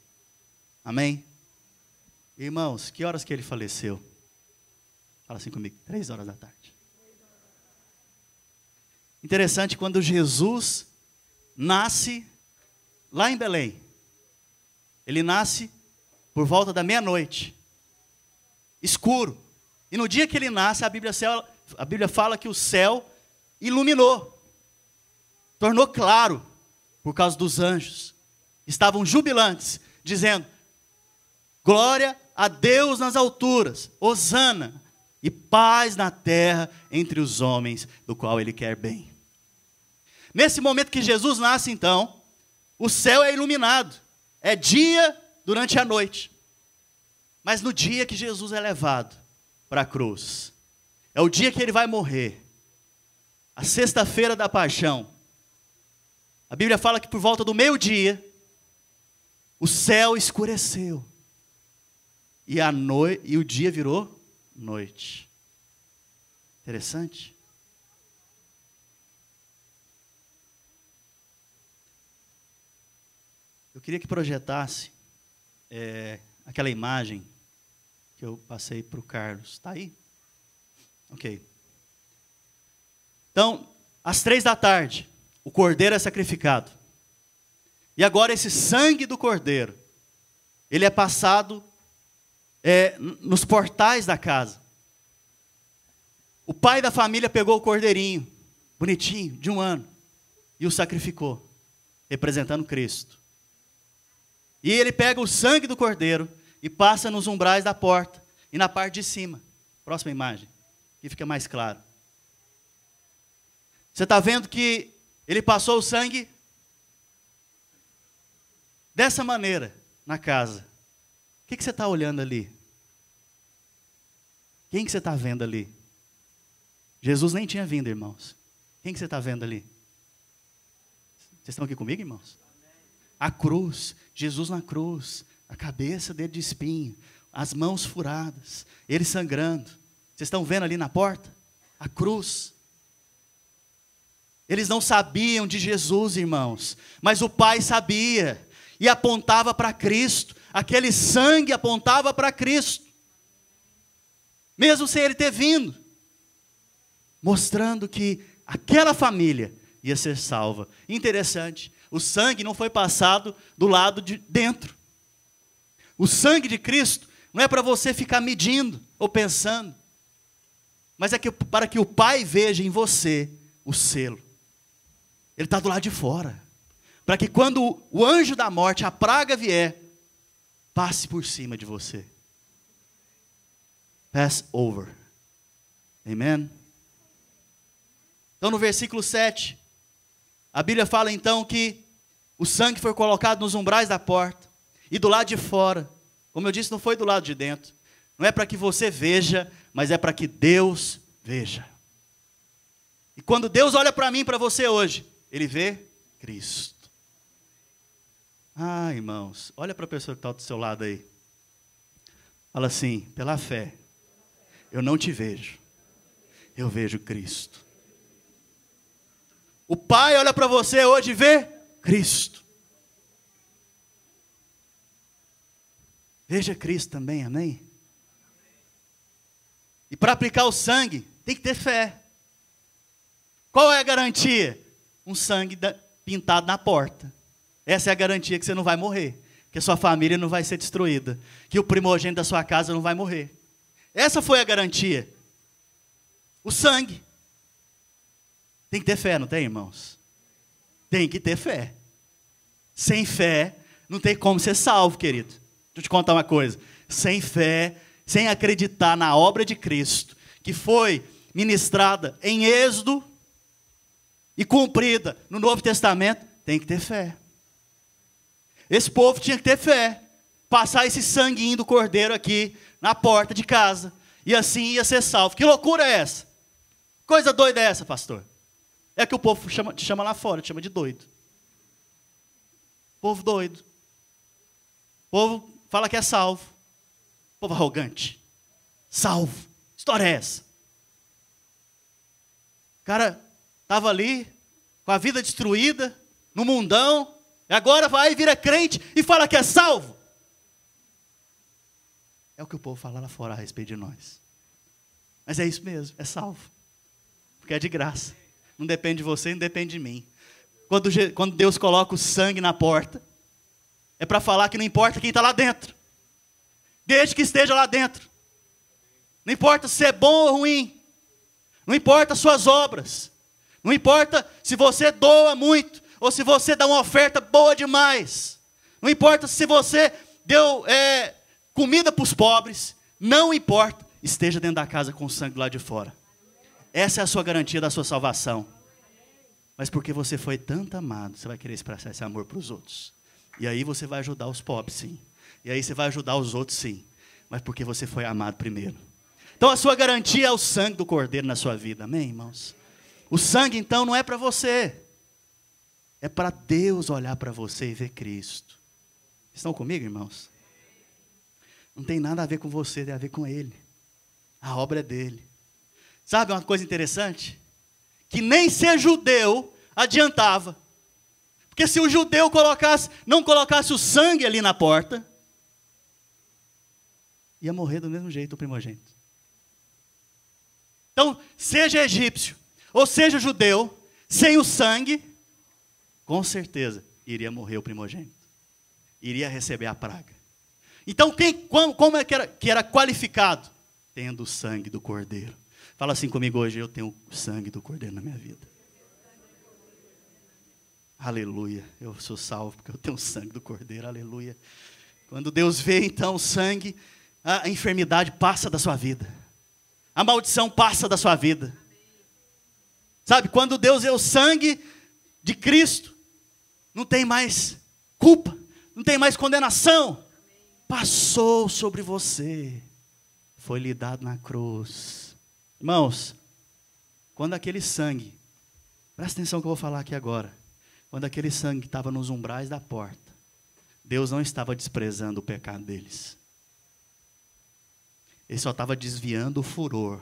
Amém? Irmãos, que horas que ele faleceu? Fala assim comigo, 3 horas da tarde. Interessante, quando Jesus nasce lá em Belém. Ele nasce por volta da meia-noite. Escuro. E no dia que ele nasce, a Bíblia fala que o céu iluminou. Tornou claro, por causa dos anjos. Estavam jubilantes, dizendo: glória a Deus nas alturas, hosana, e paz na terra entre os homens, do qual Ele quer bem. Nesse momento que Jesus nasce, então, o céu é iluminado. É dia durante a noite. Mas no dia que Jesus é levado para a cruz, é o dia que Ele vai morrer, a sexta-feira da paixão. A Bíblia fala que por volta do meio-dia, o céu escureceu. E o dia virou noite. Interessante. Eu queria que projetasse aquela imagem que eu passei para o Carlos. Está aí? Ok. Então, às 3 da tarde, o cordeiro é sacrificado. E agora esse sangue do cordeiro, ele é passado nos portais da casa. O pai da família pegou o cordeirinho, bonitinho, de 1 ano, e o sacrificou, representando Cristo. E ele pega o sangue do cordeiro e passa nos umbrais da porta e na parte de cima. Próxima imagem, que fica mais claro. Você está vendo que ele passou o sangue dessa maneira na casa. O que você está olhando ali? Quem que você está vendo ali? Jesus nem tinha vindo, irmãos. Quem que você está vendo ali? Vocês estão aqui comigo, irmãos? A cruz, Jesus na cruz, a cabeça dele de espinho, as mãos furadas, ele sangrando. Vocês estão vendo ali na porta? A cruz. Eles não sabiam de Jesus, irmãos, mas o Pai sabia e apontava para Cristo. Aquele sangue apontava para Cristo, mesmo sem ele ter vindo, mostrando que aquela família ia ser salva. Interessante, o sangue não foi passado do lado de dentro. O sangue de Cristo não é para você ficar medindo ou pensando, mas é para que o Pai veja em você o selo. Ele está do lado de fora, para que quando o anjo da morte, a praga vier, passe por cima de você. Pass over. Amen? Então no versículo 7, a Bíblia fala então que o sangue foi colocado nos umbrais da porta, e do lado de fora, como eu disse, não foi do lado de dentro, não é para que você veja mas é para que Deus veja. E quando Deus olha para mim e para você hoje, Ele vê Cristo. Ah, irmãos, olha para a pessoa que está do seu lado aí. Fala assim, pela fé, eu não te vejo, eu vejo Cristo. O Pai olha para você hoje e vê Cristo. Veja Cristo também, amém? E para aplicar o sangue, tem que ter fé. Qual é a garantia? Um sangue pintado na porta. Essa é a garantia que você não vai morrer. Que a sua família não vai ser destruída. Que o primogênito da sua casa não vai morrer. Essa foi a garantia. O sangue. Tem que ter fé, não tem, irmãos? Tem que ter fé. Sem fé, não tem como ser salvo, querido. Deixa eu te contar uma coisa. Sem fé, sem acreditar na obra de Cristo, que foi ministrada em Êxodo e cumprida no Novo Testamento, tem que ter fé. Esse povo tinha que ter fé. Passar esse sanguinho do cordeiro aqui na porta de casa. E assim ia ser salvo. Que loucura é essa? Coisa doida é essa, pastor? É que o povo te chama lá fora, te chama de doido. Povo doido. Povo fala que é salvo. Povo arrogante. Salvo. Que história é essa? O cara estava ali, com a vida destruída, no mundão, e agora vai e vira crente e fala que é salvo. É o que o povo fala lá fora a respeito de nós. Mas é isso mesmo, é salvo. Porque é de graça. Não depende de você, não depende de mim. Quando Deus coloca o sangue na porta, é para falar que não importa quem está lá dentro. Desde que esteja lá dentro. Não importa se é bom ou ruim. Não importa as suas obras. Não importa se você doa muito, ou se você dá uma oferta boa demais. Não importa se você deu comida para os pobres. Não importa, esteja dentro da casa com o sangue lá de fora. Essa é a sua garantia da sua salvação. Mas porque você foi tanto amado, você vai querer expressar esse amor para os outros. E aí você vai ajudar os pobres, sim. E aí você vai ajudar os outros, sim. Mas porque você foi amado primeiro. Então a sua garantia é o sangue do Cordeiro na sua vida. Amém, irmãos? O sangue, então, não é para você. É para Deus olhar para você e ver Cristo. Estão comigo, irmãos? Não tem nada a ver com você, tem a ver com Ele. A obra é dele. Sabe uma coisa interessante? Que nem ser judeu adiantava. Porque se o judeu não colocasse o sangue ali na porta, ia morrer do mesmo jeito o primogênito. Então, seja egípcio, ou seja judeu, sem o sangue, com certeza iria morrer o primogênito. Iria receber a praga. Então, como é que era qualificado? Tendo o sangue do Cordeiro. Fala assim comigo hoje, eu tenho o sangue do Cordeiro na minha vida. Aleluia, eu sou salvo porque eu tenho o sangue do Cordeiro, aleluia. Quando Deus vê então o sangue, a enfermidade passa da sua vida. A maldição passa da sua vida. Sabe, quando Deus vê o sangue de Cristo, não tem mais culpa, não tem mais condenação. Passou sobre você, foi lhe dado na cruz. Irmãos, quando aquele sangue, presta atenção que eu vou falar aqui agora. Quando aquele sangue estava nos umbrais da porta, Deus não estava desprezando o pecado deles. Ele só estava desviando o furor,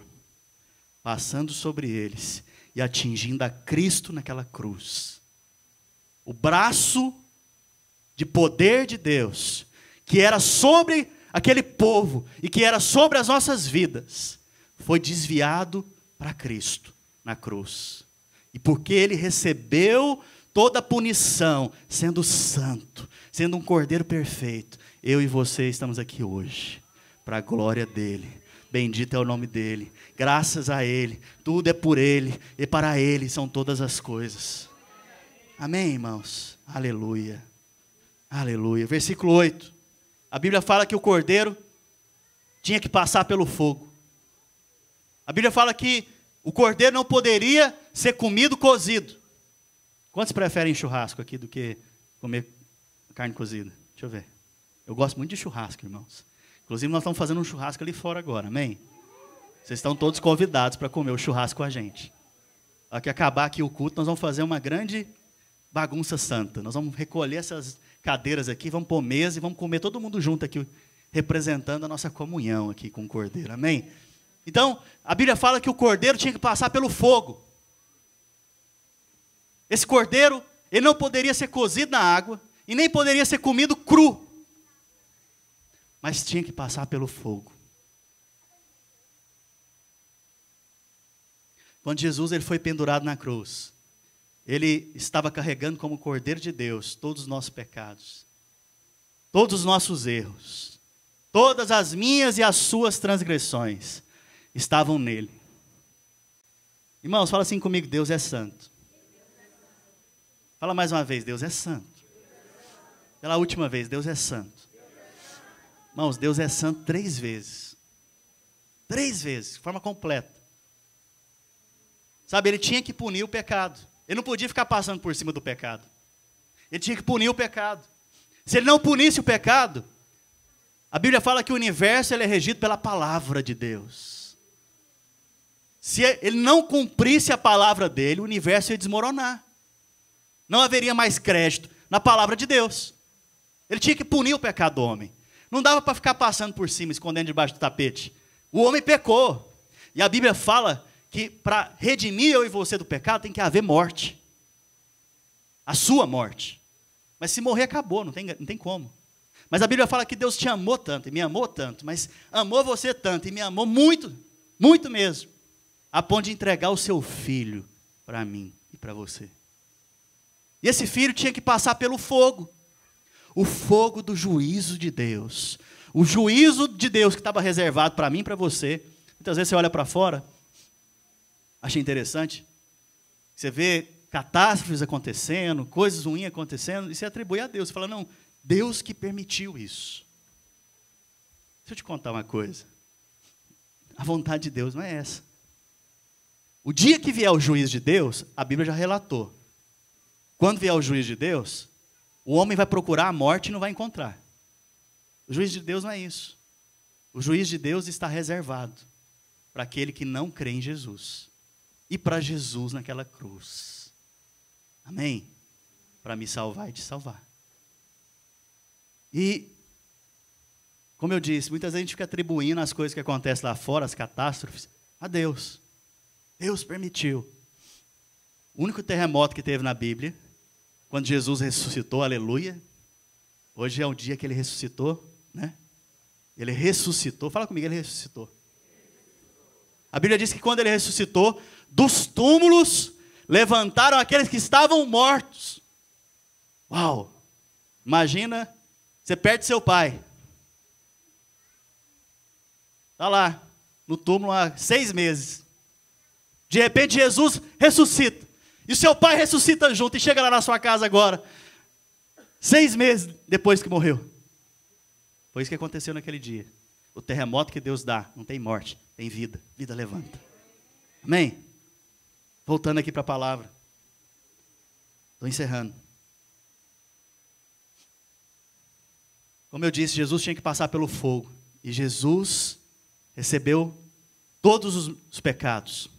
passando sobre eles e atingindo a Cristo naquela cruz. O braço de poder de Deus, que era sobre aquele povo e que era sobre as nossas vidas, foi desviado para Cristo na cruz. E porque ele recebeu toda a punição, sendo santo, sendo um cordeiro perfeito, eu e você estamos aqui hoje, para a glória dele. Bendito é o nome dele, graças a ele, tudo é por ele, e para ele são todas as coisas. Amém, irmãos? Aleluia, aleluia. Versículo 8, a Bíblia fala que o cordeiro tinha que passar pelo fogo. A Bíblia fala que o cordeiro não poderia ser comido cozido. Quantos preferem churrasco aqui do que comer carne cozida? Deixa eu ver. Eu gosto muito de churrasco, irmãos. Inclusive nós estamos fazendo um churrasco ali fora agora, amém? Vocês estão todos convidados para comer o churrasco com a gente. Na hora que acabar aqui o culto, nós vamos fazer uma grande bagunça santa. Nós vamos recolher essas cadeiras aqui, vamos pôr mesa e vamos comer todo mundo junto aqui, representando a nossa comunhão aqui com o Cordeiro. Amém? Então, a Bíblia fala que o Cordeiro tinha que passar pelo fogo. Esse Cordeiro, ele não poderia ser cozido na água e nem poderia ser comido cru. Mas tinha que passar pelo fogo. Quando Jesus ele foi pendurado na cruz, ele estava carregando como Cordeiro de Deus todos os nossos pecados, todos os nossos erros, todas as minhas e as suas transgressões estavam nele. Irmãos, fala assim comigo, Deus é santo. Fala mais uma vez, Deus é santo. Pela última vez, Deus é santo. Irmãos, Deus é santo 3 vezes. 3 vezes, de forma completa. Sabe, ele tinha que punir o pecado. Ele não podia ficar passando por cima do pecado. Ele tinha que punir o pecado. Se ele não punisse o pecado, a Bíblia fala que o universo ele é regido pela palavra de Deus. Se ele não cumprisse a palavra dele, o universo ia desmoronar. Não haveria mais crédito na palavra de Deus. Ele tinha que punir o pecado do homem. Não dava para ficar passando por cima, escondendo debaixo do tapete. O homem pecou. E a Bíblia fala que para redimir eu e você do pecado tem que haver morte. A sua morte. Mas se morrer acabou, não tem como. Mas a Bíblia fala que Deus te amou tanto e me amou tanto, mas amou você tanto e me amou muito, muito mesmo, a ponto de entregar o seu filho para mim e para você. E esse filho tinha que passar pelo fogo. O fogo do juízo de Deus. O juízo de Deus que estava reservado para mim e para você. Muitas vezes você olha para fora, achei interessante, você vê catástrofes acontecendo, coisas ruins acontecendo, e você atribui a Deus. Você fala, não, Deus que permitiu isso. Deixa eu te contar uma coisa. A vontade de Deus não é essa. O dia que vier o juízo de Deus, a Bíblia já relatou. Quando vier o juízo de Deus, o homem vai procurar a morte e não vai encontrar. O juízo de Deus não é isso. O juízo de Deus está reservado para aquele que não crê em Jesus. E para Jesus naquela cruz. Amém? Para me salvar e te salvar. E, como eu disse, muitas vezes a gente fica atribuindo as coisas que acontecem lá fora, as catástrofes, a Deus. Deus permitiu. O único terremoto que teve na Bíblia, quando Jesus ressuscitou, aleluia. Hoje é o dia que ele ressuscitou, né? Ele ressuscitou, fala comigo, ele ressuscitou. A Bíblia diz que quando ele ressuscitou, dos túmulos levantaram aqueles que estavam mortos. Uau! Imagina, você perde seu pai. Está lá, no túmulo há 6 meses. De repente Jesus ressuscita. E o seu pai ressuscita junto e chega lá na sua casa agora. 6 meses depois que morreu. Foi isso que aconteceu naquele dia. O terremoto que Deus dá, não tem morte, tem vida. Vida levanta. Amém? Voltando aqui para a palavra. Estou encerrando. Como eu disse, Jesus tinha que passar pelo fogo. E Jesus recebeu todos os pecados.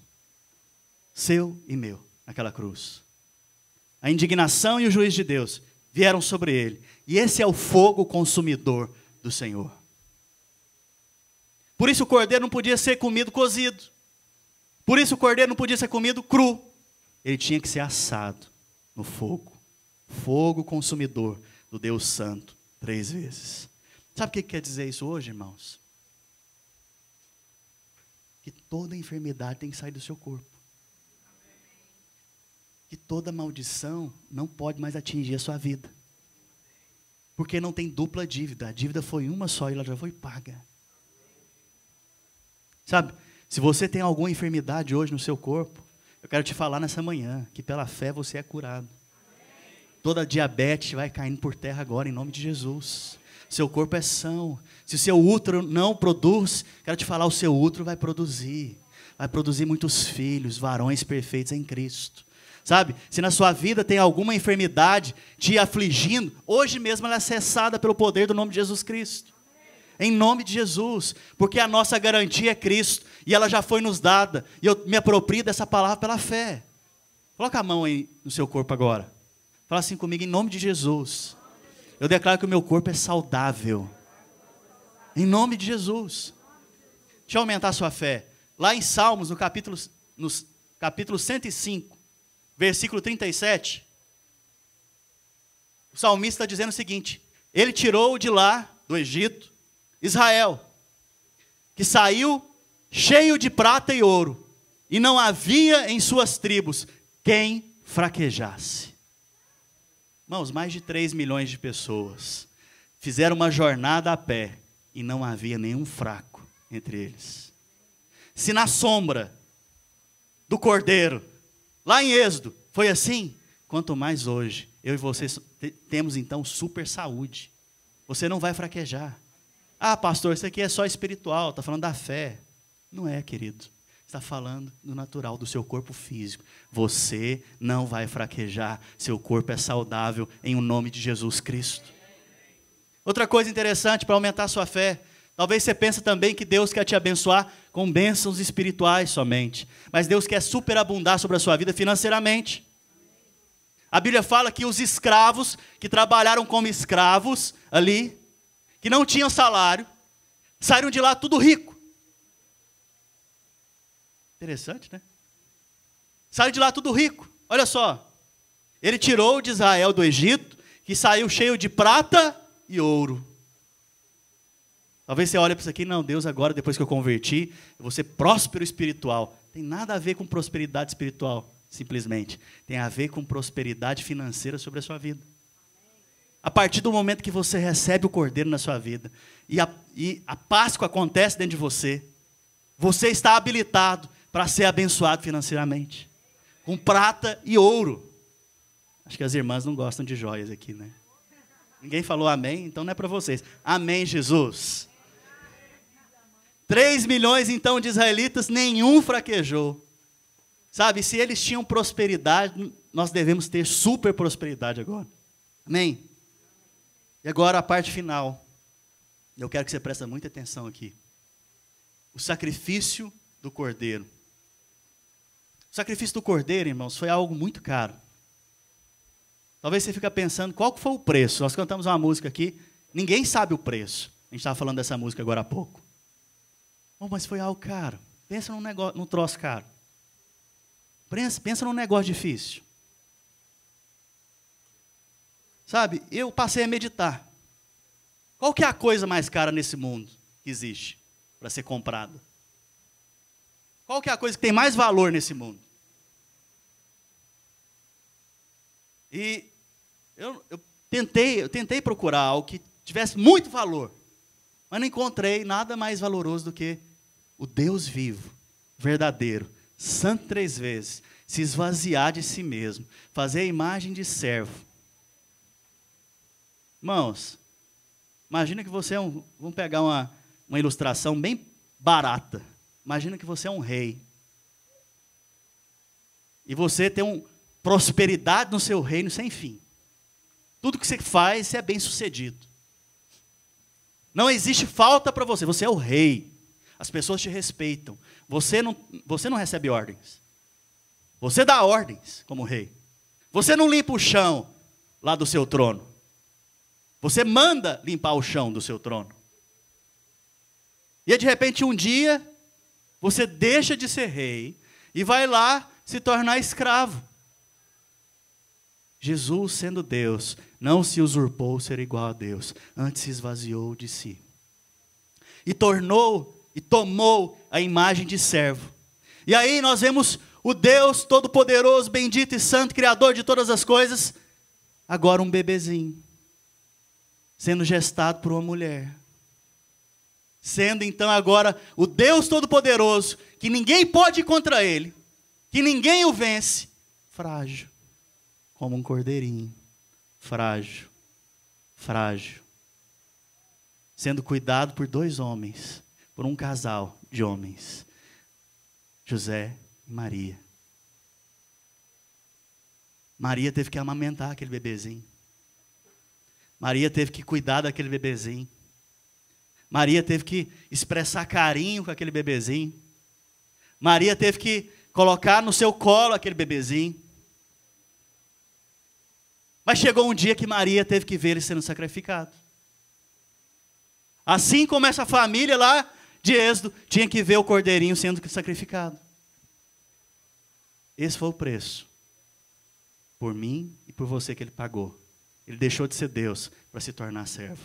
Seu e meu, naquela cruz. A indignação e o juízo de Deus vieram sobre ele. E esse é o fogo consumidor do Senhor. Por isso o cordeiro não podia ser comido cozido. Por isso o cordeiro não podia ser comido cru. Ele tinha que ser assado no fogo. Fogo consumidor do Deus Santo, 3 vezes. Sabe o que quer dizer isso hoje, irmãos? Que toda enfermidade tem que sair do seu corpo. Que toda maldição não pode mais atingir a sua vida. Porque não tem dupla dívida. A dívida foi uma só e ela já foi paga. Sabe, se você tem alguma enfermidade hoje no seu corpo, eu quero te falar nessa manhã, que pela fé você é curado. Toda diabetes vai caindo por terra agora, em nome de Jesus. Seu corpo é são. Se o seu útero não produz, quero te falar, o seu útero vai produzir. Vai produzir muitos filhos, varões perfeitos em Cristo. Sabe, se na sua vida tem alguma enfermidade te afligindo, hoje mesmo ela é cessada pelo poder do nome de Jesus Cristo. em nome de Jesus, porque a nossa garantia é Cristo, e ela já foi nos dada, e eu me aproprio dessa palavra pela fé. Coloca a mão aí no seu corpo agora. Fala assim comigo, em nome de Jesus. Eu declaro que o meu corpo é saudável. Em nome de Jesus. Deixa eu aumentar a sua fé. Lá em Salmos, no capítulo 105, versículo 37, o salmista está dizendo o seguinte: ele tirou de lá, do Egito, Israel, que saiu cheio de prata e ouro, e não havia em suas tribos quem fraquejasse. Irmãos, mais de 3 milhões de pessoas fizeram uma jornada a pé, e não havia nenhum fraco entre eles. Se na sombra do Cordeiro, lá em Êxodo, foi assim, quanto mais hoje, eu e você temos então super saúde. Você não vai fraquejar. Ah, pastor, isso aqui é só espiritual, está falando da fé. Não é, querido. Está falando do natural, do seu corpo físico. Você não vai fraquejar, seu corpo é saudável, em o nome de Jesus Cristo. Outra coisa interessante para aumentar a sua fé, talvez você pense também que Deus quer te abençoar com bênçãos espirituais somente, mas Deus quer superabundar sobre a sua vida financeiramente. A Bíblia fala que os escravos que trabalharam como escravos ali, que não tinham salário, saíram de lá tudo rico. Interessante, né? Saíram de lá tudo rico. Olha só, ele tirou de Israel do Egito, que saiu cheio de prata e ouro. Talvez você olhe para isso aqui, não, Deus agora, depois que eu converti, eu vou ser próspero espiritual. Tem nada a ver com prosperidade espiritual, simplesmente. Tem a ver com prosperidade financeira sobre a sua vida. A partir do momento que você recebe o Cordeiro na sua vida, e a Páscoa acontece dentro de você, você está habilitado para ser abençoado financeiramente. Com prata e ouro. Acho que as irmãs não gostam de joias aqui, né? Ninguém falou amém, então não é para vocês. Amém, Jesus. 3 milhões, então, de israelitas, nenhum fraquejou. Sabe, se eles tinham prosperidade, nós devemos ter super prosperidade agora. Amém? E agora a parte final. Eu quero que você preste muita atenção aqui. O sacrifício do Cordeiro. O sacrifício do Cordeiro, irmãos, foi algo muito caro. Talvez você fique pensando, qual que foi o preço? Nós cantamos uma música aqui, ninguém sabe o preço. A gente estava falando dessa música agora há pouco. Oh, mas foi algo caro. Pensa num negócio, num troço caro. Pensa num negócio difícil. Sabe, eu passei a meditar. Qual que é a coisa mais cara nesse mundo que existe para ser comprada? Qual que é a coisa que tem mais valor nesse mundo? E eu tentei procurar algo que tivesse muito valor, mas não encontrei nada mais valoroso do que o Deus vivo, verdadeiro, santo 3 vezes, se esvaziar de si mesmo, fazer a imagem de servo. Irmãos, imagina que você é vamos pegar uma ilustração bem barata. Imagina que você é um rei. E você tem prosperidade no seu reino sem fim. Tudo que você faz, você é bem sucedido. Não existe falta para você. Você é o rei. As pessoas te respeitam. Você não recebe ordens. Você dá ordens como rei. Você não limpa o chão lá do seu trono. Você manda limpar o chão do seu trono. E de repente um dia, você deixa de ser rei e vai lá se tornar escravo. Jesus, sendo Deus, não se usurpou ser igual a Deus, antes se esvaziou de si. E tomou a imagem de servo. E aí nós vemos o Deus Todo-Poderoso, bendito e santo, Criador de todas as coisas, agora um bebezinho, sendo gestado por uma mulher. Sendo então agora o Deus Todo-Poderoso, que ninguém pode ir contra ele, que ninguém o vence, frágil, como um cordeirinho, frágil, sendo cuidado por 2 homens, por um casal de homens, José e Maria. Maria teve que amamentar aquele bebezinho. Maria teve que cuidar daquele bebezinho. Maria teve que expressar carinho com aquele bebezinho. Maria teve que colocar no seu colo aquele bebezinho. Mas chegou um dia que Maria teve que ver ele sendo sacrificado. Assim como essa família lá de Êxodo tinha que ver o cordeirinho sendo sacrificado. Esse foi o preço. Por mim e por você que ele pagou. Ele deixou de ser Deus para se tornar servo.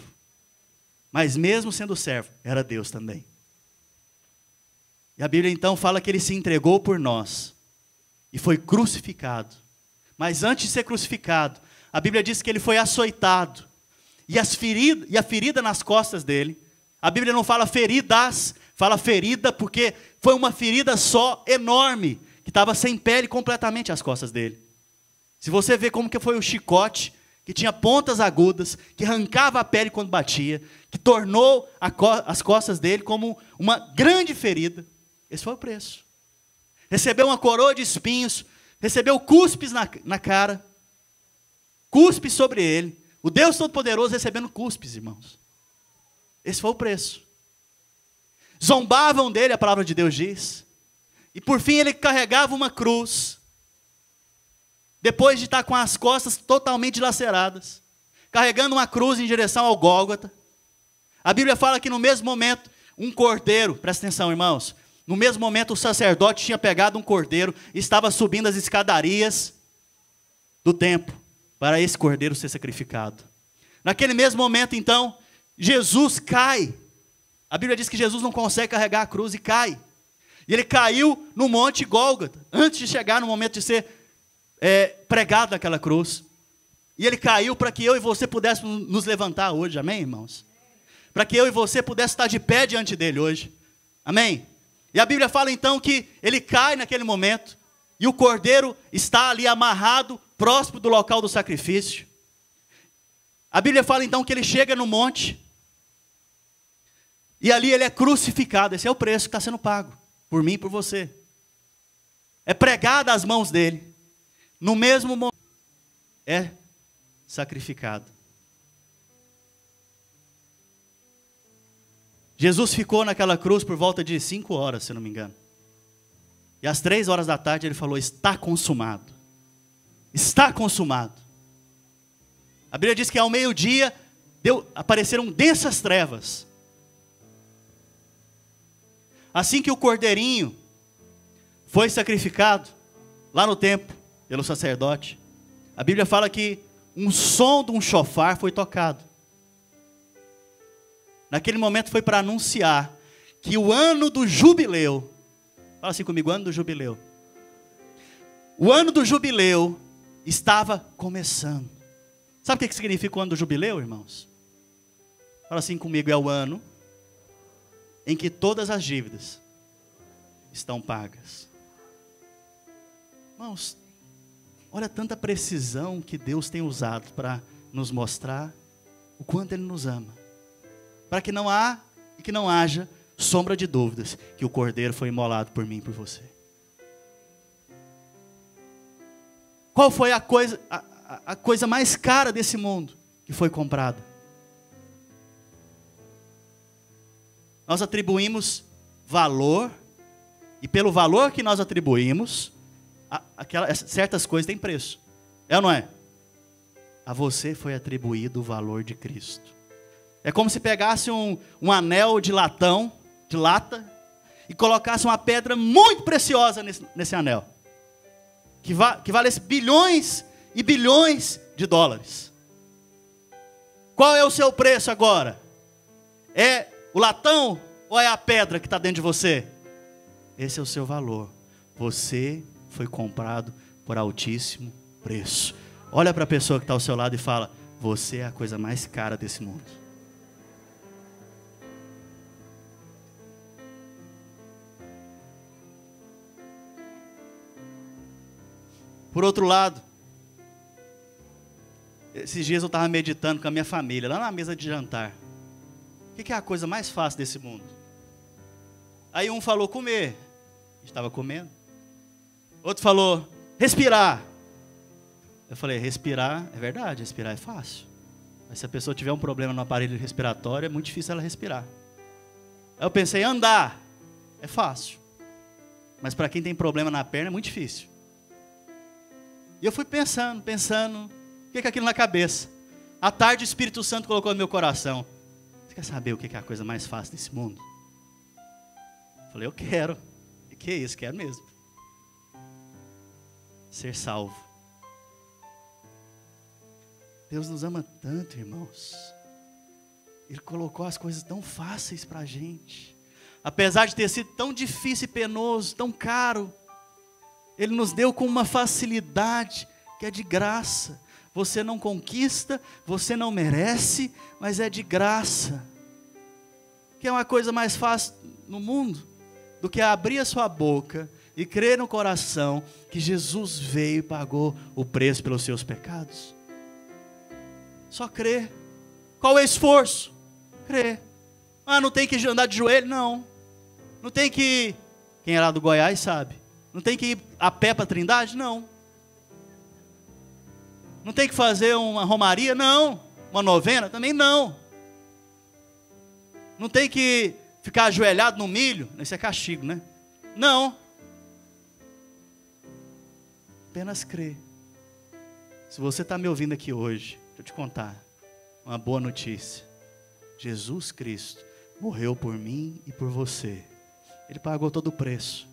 Mas mesmo sendo servo, era Deus também. E a Bíblia então fala que ele se entregou por nós. E foi crucificado. Mas antes de ser crucificado, a Bíblia diz que ele foi açoitado. E a ferida nas costas dele. A Bíblia não fala feridas, fala ferida porque foi uma ferida só enorme. Que estava sem pele completamente as costas dele. Se você vê como que foi o chicote, que tinha pontas agudas, que arrancava a pele quando batia, que tornou as costas dele como uma grande ferida. Esse foi o preço. Recebeu uma coroa de espinhos, recebeu cuspes na cara, cuspes sobre ele. O Deus Todo-Poderoso recebendo cuspes, irmãos. Esse foi o preço. Zombavam dele, a palavra de Deus diz. E por fim ele carregava uma cruz. Depois de estar com as costas totalmente dilaceradas. Carregando uma cruz em direção ao Gólgota. A Bíblia fala que no mesmo momento, um cordeiro, presta atenção, irmãos. No mesmo momento o sacerdote tinha pegado um cordeiro e estava subindo as escadarias do templo para esse cordeiro ser sacrificado. Naquele mesmo momento, então, Jesus cai. A Bíblia diz que Jesus não consegue carregar a cruz e cai. E ele caiu no monte Gólgota, antes de chegar no momento de ser pregado naquela cruz. E ele caiu para que eu e você pudéssemos nos levantar hoje, amém, irmãos? Para que eu e você pudéssemos estar de pé diante dele hoje, amém? E a Bíblia fala então que ele cai naquele momento, e o cordeiro está ali amarrado, próximo do local do sacrifício. A Bíblia fala então que ele chega no monte, e ali ele é crucificado. Esse é o preço que está sendo pago, por mim e por você. É pregado às mãos dele. No mesmo momento, é sacrificado. Jesus ficou naquela cruz por volta de 5 horas, se não me engano. E às 3 horas da tarde ele falou, está consumado. Está consumado. A Bíblia diz que ao meio-dia apareceram densas trevas. Assim que o cordeirinho foi sacrificado, lá no templo, pelo sacerdote, a Bíblia fala que um som de um chofar foi tocado. Naquele momento foi para anunciar que o ano do jubileu, fala assim comigo, ano do jubileu. O ano do jubileu estava começando. Sabe o que significa o ano do jubileu, irmãos? Fala assim comigo, é o ano em que todas as dívidas estão pagas. Irmãos, olha tanta precisão que Deus tem usado para nos mostrar o quanto Ele nos ama. Para que não haja sombra de dúvidas que o Cordeiro foi imolado por mim e por você. Qual foi a coisa mais cara desse mundo que foi comprada? Nós atribuímos valor, e pelo valor que nós atribuímos, certas coisas têm preço. É ou não é? A você foi atribuído o valor de Cristo. É como se pegasse um anel de latão, de lata, e colocasse uma pedra muito preciosa nesse anel. Que valesse bilhões e bilhões de dólares. Qual é o seu preço agora? É o latão ou é a pedra que está dentro de você? Esse é o seu valor. Você foi comprado por altíssimo preço. Olha para a pessoa que está ao seu lado e fala, você é a coisa mais cara desse mundo. Por outro lado, esses dias eu estava meditando com a minha família, lá na mesa de jantar. O que é a coisa mais fácil desse mundo? Aí um falou comer, a gente estava comendo. Outro falou respirar. Eu falei, respirar, é verdade, respirar é fácil. Mas se a pessoa tiver um problema no aparelho respiratório, é muito difícil ela respirar. Aí eu pensei, andar é fácil. Mas para quem tem problema na perna é muito difícil. E eu fui pensando, o que é aquilo na cabeça? À tarde o Espírito Santo colocou no meu coração. Você quer saber o que é a coisa mais fácil desse mundo? Eu falei, eu quero. E que é isso? Quero mesmo. Ser salvo. Deus nos ama tanto, irmãos. Ele colocou as coisas tão fáceis para a gente. Apesar de ter sido tão difícil e penoso, tão caro, Ele nos deu com uma facilidade que é de graça. Você não conquista, você não merece, mas é de graça. Que é uma coisa mais fácil no mundo do que abrir a sua boca e crer no coração que Jesus veio e pagou o preço pelos seus pecados. Só crer. Qual é o esforço? Crer. Ah, não tem que andar de joelho? Não. Não tem que... Quem é lá do Goiás sabe. Não tem que ir a pé para a Trindade? Não. Não tem que fazer uma romaria? Não. Uma novena? Também não. Não tem que ficar ajoelhado no milho? Isso é castigo, né? Não. Apenas crer. Se você está me ouvindo aqui hoje, deixa eu te contar uma boa notícia. Jesus Cristo morreu por mim e por você. Ele pagou todo o preço.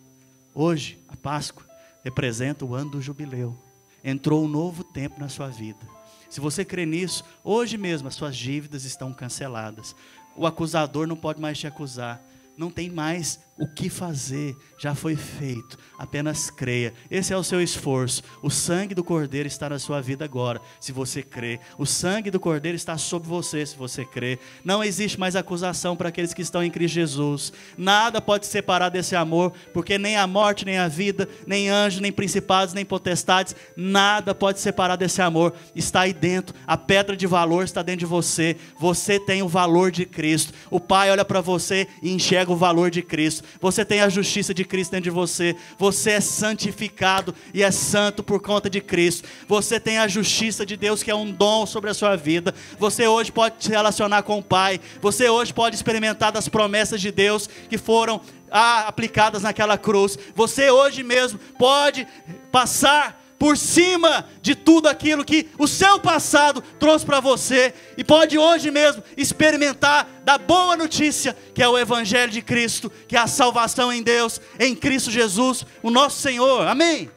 Hoje, a Páscoa representa o ano do jubileu. Entrou um novo tempo na sua vida. Se você crê nisso, hoje mesmo as suas dívidas estão canceladas. O acusador não pode mais te acusar. Não tem mais o que fazer, já foi feito, apenas creia. Esse é o seu esforço. O sangue do Cordeiro está na sua vida agora, se você crê. O sangue do Cordeiro está sobre você, se você crê. Não existe mais acusação para aqueles que estão em Cristo Jesus. Nada pode separar desse amor, porque nem a morte, nem a vida, nem anjos, nem principados, nem potestades, nada pode separar desse amor. Está aí dentro, a pedra de valor está dentro de você. Você tem o valor de Cristo. O Pai olha para você e enxerga o valor de Cristo. Você tem a justiça de Cristo dentro de você. Você é santificado e é santo por conta de Cristo. Você tem a justiça de Deus, que é um dom sobre a sua vida. Você hoje pode se relacionar com o Pai. Você hoje pode experimentar das promessas de Deus que foram aplicadas naquela cruz. Você hoje mesmo pode passar por cima de tudo aquilo que o seu passado trouxe para você, e pode hoje mesmo experimentar da boa notícia, que é o Evangelho de Cristo, que é a salvação em Deus, em Cristo Jesus, o nosso Senhor. Amém?